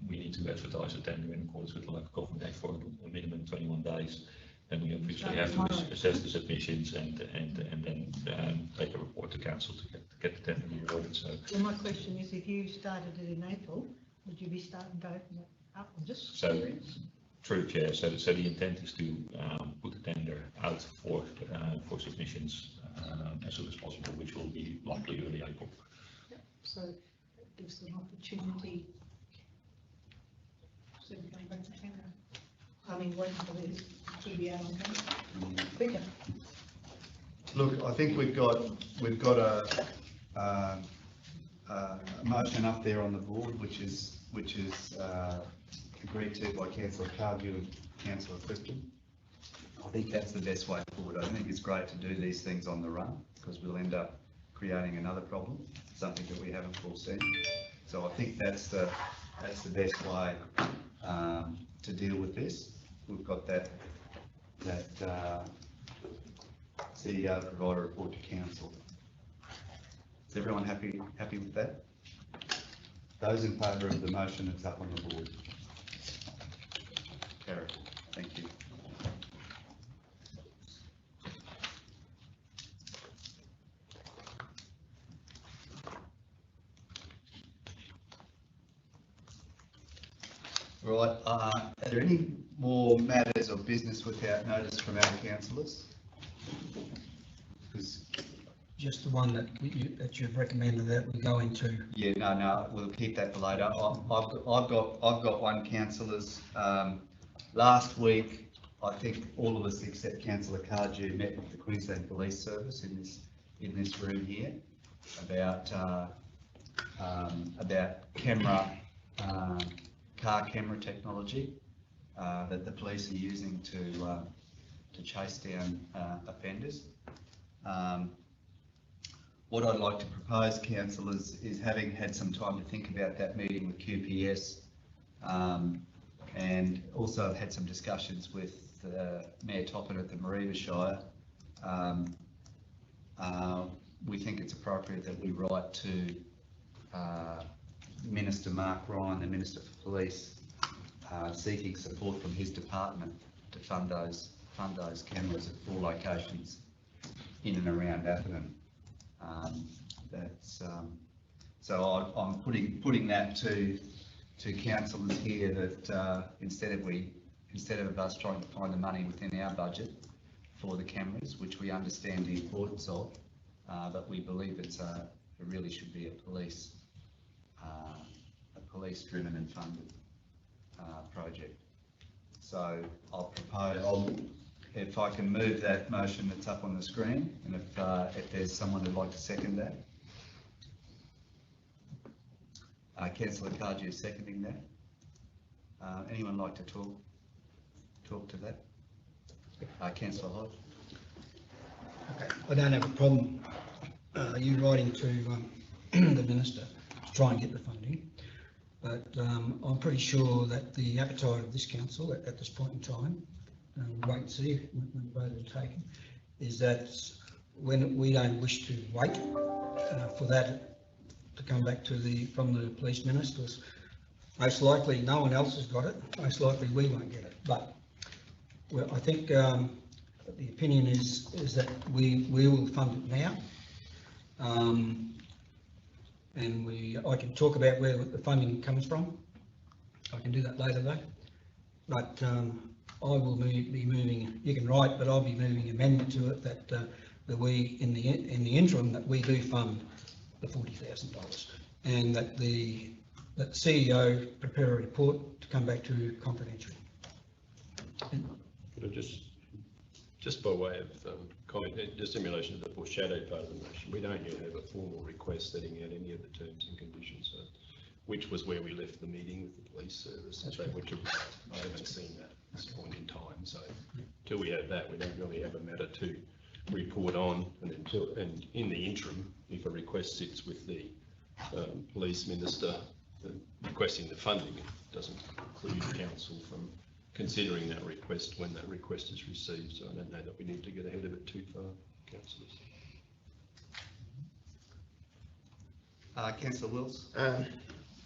We need to advertise a tender in accordance with the Local Government Act for a minimum 21 days. then we obviously have to assess the submissions and then take a report to council to get the tender awarded, so. Well, my question is, if you started it in April, would you be starting to open it up? I'm just So, curious. through the chair, so the intent is to put the tender out for submissions as soon as possible, which will be likely early April. So it gives them opportunity. So we're going back to tender. I mean, waiting for this to be out on camera. Quicker. Look, I think we've got a motion up there on the board, which is agreed to by Councillor Cardew and Councillor Clifton. I think that's the best way forward. I don't think it's great to do these things on the run, because we'll end up creating another problem, something that we haven't foreseen. So I think that's the best way to deal with this. We've got that CEO provide a report to council. Is everyone happy with that? Those in favour of the motion that's up on the board? Carried. Thank you. Right, are there any more matters of business without notice from our councillors? Just the one that you've recommended that we go into. Yeah, no, we'll keep that for later. I've got one, councillors. Last week, I think all of us except Councillor Cardew met with the Queensland Police Service in this room here about car camera technology that the police are using to chase down offenders. What I'd like to propose, councillors, is having had some time to think about that meeting with QPS, and also had some discussions with Mayor Toppin at the Mareeba Shire. We think it's appropriate that we write to Minister Mark Ryan, the Minister for Police, seeking support from his department to fund those cameras at 4 locations in and around Atherton. So I'm putting that to councillors here, that instead of us trying to find the money within our budget for the cameras, which we understand the importance of, but we believe it really should be a police-driven and funded project. So I'll propose, if I can move that motion that's up on the screen, and if there's someone who'd like to second that. Councillor Cardew is seconding that. Anyone like to talk to that? Councillor Hodge. Okay. I don't have a problem you writing to the Minister to try and get the funding, but I'm pretty sure that the appetite of this council at this point in time, we'll wait and see when the vote is taken, is that when we don't wish to wait for that to come back from the police ministers. Most likely no one else has got it, most likely we won't get it, but I think the opinion is that we will fund it now. And I can talk about where the funding comes from. I can do that later though. But I will be moving, you can write, but I'll be moving amendment to it that we, in the interim, that we do fund the $40,000, and that the CEO prepare a report to come back to confidential. Could I just by way of comment, just in relation to the foreshadowed part of the motion, we don't yet have a formal request setting out any of the terms and conditions, which was where we left the meeting with the police service. I haven't seen that at this point in time, so until we have that, we don't really have a matter to report on, and in the interim, if a request sits with the police minister requesting the funding, it doesn't preclude council from considering that request when that request is received. So I don't know that we need to get ahead of it too far, councillors. Councillor Wills.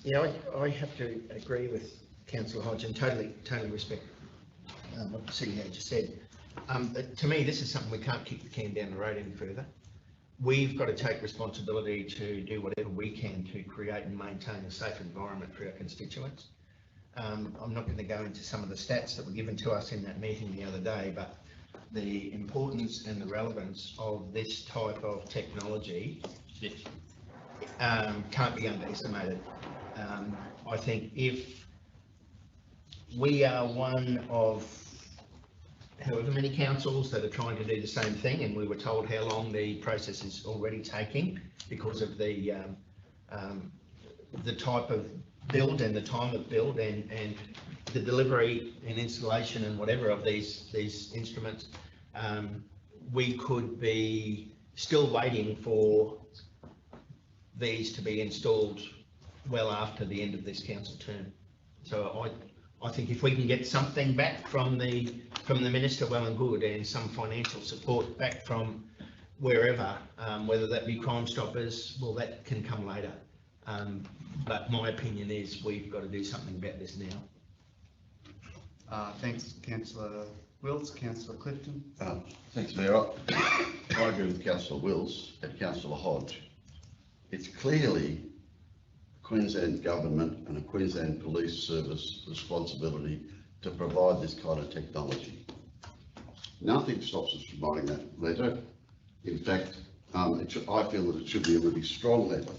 Yeah, I have to agree with Councillor Hodge and totally respect what the CEO just said. To me, this is something we can't kick the can down the road any further. We've got to take responsibility to do whatever we can to create and maintain a safe environment for our constituents. I'm not going to go into some of the stats that were given to us in that meeting the other day, but the importance and the relevance of this type of technology can't be underestimated. I think if we are one of however many councils that are trying to do the same thing, and we were told how long the process is already taking because of the type of build and the time of build and the delivery and installation and whatever of these instruments, we could be still waiting for these to be installed well after the end of this council term. So I think if we can get something back from the Minister, well and good, and some financial support back from wherever, whether that be Crime Stoppers, well, that can come later. But my opinion is we've got to do something about this now. Thanks, Councillor Wills. Councillor Clifton. Thanks, Mayor. I agree with Councillor Wills and Councillor Hodge. It's clearly Queensland Government and a Queensland Police Service responsibility to provide this kind of technology. Nothing stops us from writing that letter. In fact, I feel that it should be a really strong letter.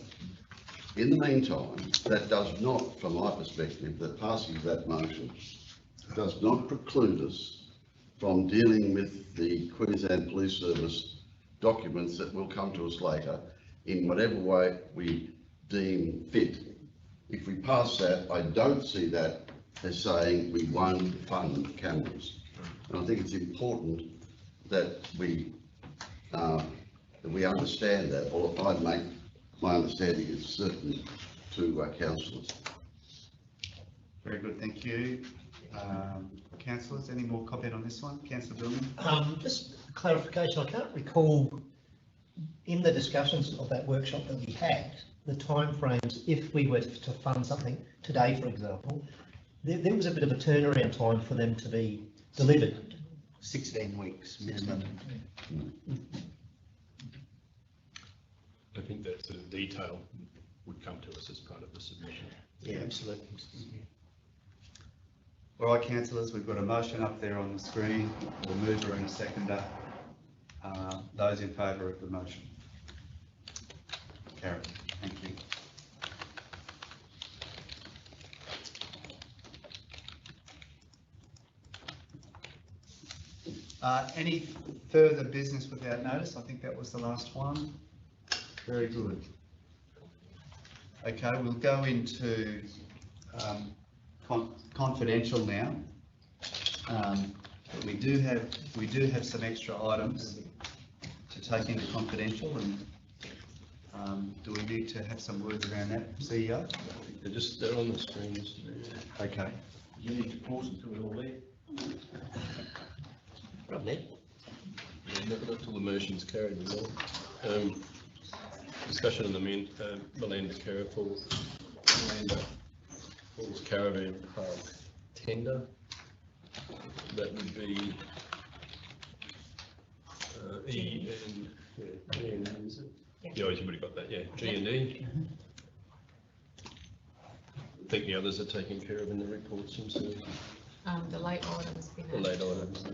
In the meantime, that does not, from my perspective, the passing of that motion does not preclude us from dealing with the Queensland Police Service documents that will come to us later in whatever way we deem fit. If we pass that, I don't see that as saying we won't fund cameras. And I think it's important that we understand that, or I'd make my understanding is certain to councillors. Very good, thank you. Councillors, any more comment on this one? Councillor Billman? Just clarification, I can't recall in the discussions of that workshop that we had, the timeframes, if we were to fund something today, for example, there was a bit of a turnaround time for them to be delivered. 16 weeks minimum. I think that sort of detail would come to us as part of the submission. Yeah, absolutely. All right, councillors, we've got a motion up there on the screen, a mover and a seconder. Those in favour of the motion? Carried. Thank you. Any further business without notice? I think that was the last one. Very good. Okay, we'll go into confidential now. But we do have some extra items to take into confidential, and do we need to have some words around that, CEO? They're on the screen. Okay. You need to pause and put it all there. Right, Ned? Yeah, not until the motion's carried as well. Discussion on the Melinda Kerr Falls Caravan Park tender. That would be E and G and E, is it? Yeah, you've already got that, yeah. G and E. I think the others are taken care of in the reports themselves. The late items. The late items.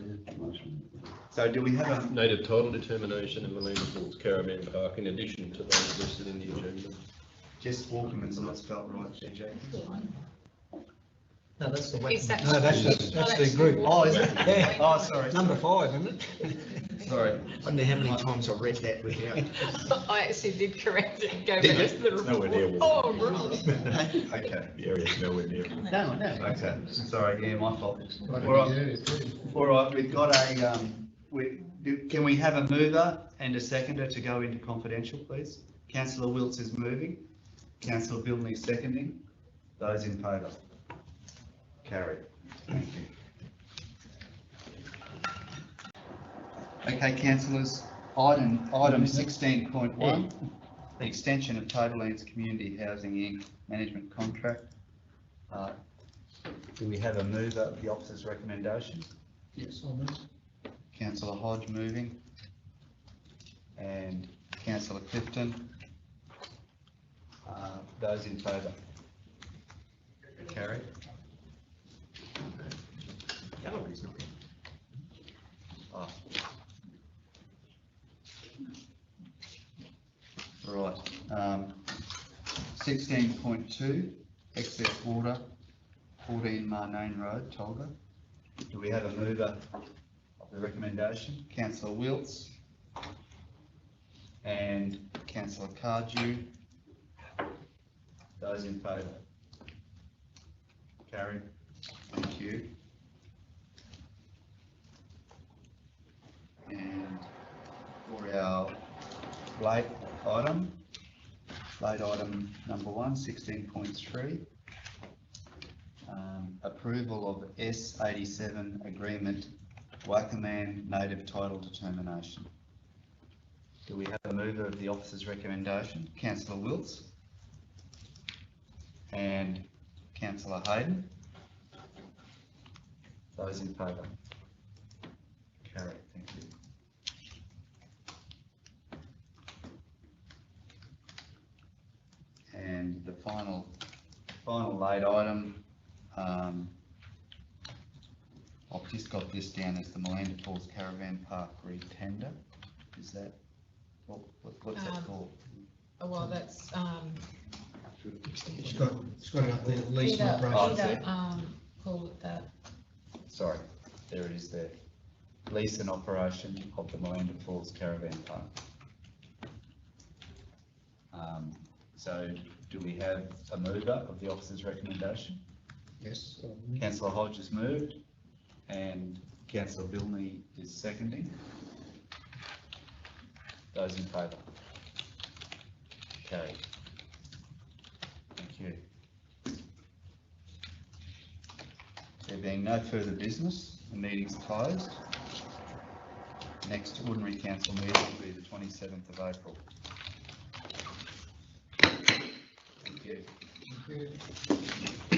So do we have a native title determination in Melinda Falls Caravan Park in addition to those listed in the agenda? Jess Walkerman's not spelled right, GJ. No, that's the It's weapon. actually- No, that's the group. Oh, is it? Yeah. Oh, sorry. Number 5, isn't it? Sorry. I wonder how many times I read that without. I actually did correct it and go Did back you? to the It's nowhere near report. Walker. Oh, right. Okay. The area's nowhere near. No. Okay, sorry, yeah, my fault. Right, All right, yeah, it's good. all right, we've got a, can we have a mover and a seconder to go into confidential, please? Councillor Wilts is moving, Councillor Billney seconding. Those in favour? Carried. Thank you. Okay, councillors, item 16.1, the extension of Tablelands Community Housing Inc. management contract. Do we have a mover of the officer's recommendation? Yes, I'll move. Councillor Hodge moving, and Councillor Clifton. Those in favour? Carried. Gallery's not. Oh. Right, 16.2, excess water, 14 Marnane Road, Tolga. Do we have a mover of the recommendation? Councillor Wilts and Councillor Cardew. Those in favour? Carried. Thank you. And for our late item number 1, 16.3, approval of S87 agreement, Wakaman native title determination. Do we have a mover of the officer's recommendation? Councillor Wilts and Councillor Hayden. Those in favour? Carried, thank you. And the final late item, I've just got this down as the Melinda Falls Caravan Park re-tender. Is that, what's that for? Oh, well, that's, It's got it up there, lease and Peter, operation. call it that. Sorry, there it is there. Lease and operation of the Melinda Falls Caravan Park. So do we have a mover of the officer's recommendation? Yes. Councillor Hodge has moved and Councillor Bilney is seconding. Those in favour? Carried. Thank you. There being no further business, the meeting's closed. Next ordinary council meeting will be the 27th of April. Thank you. Thank you.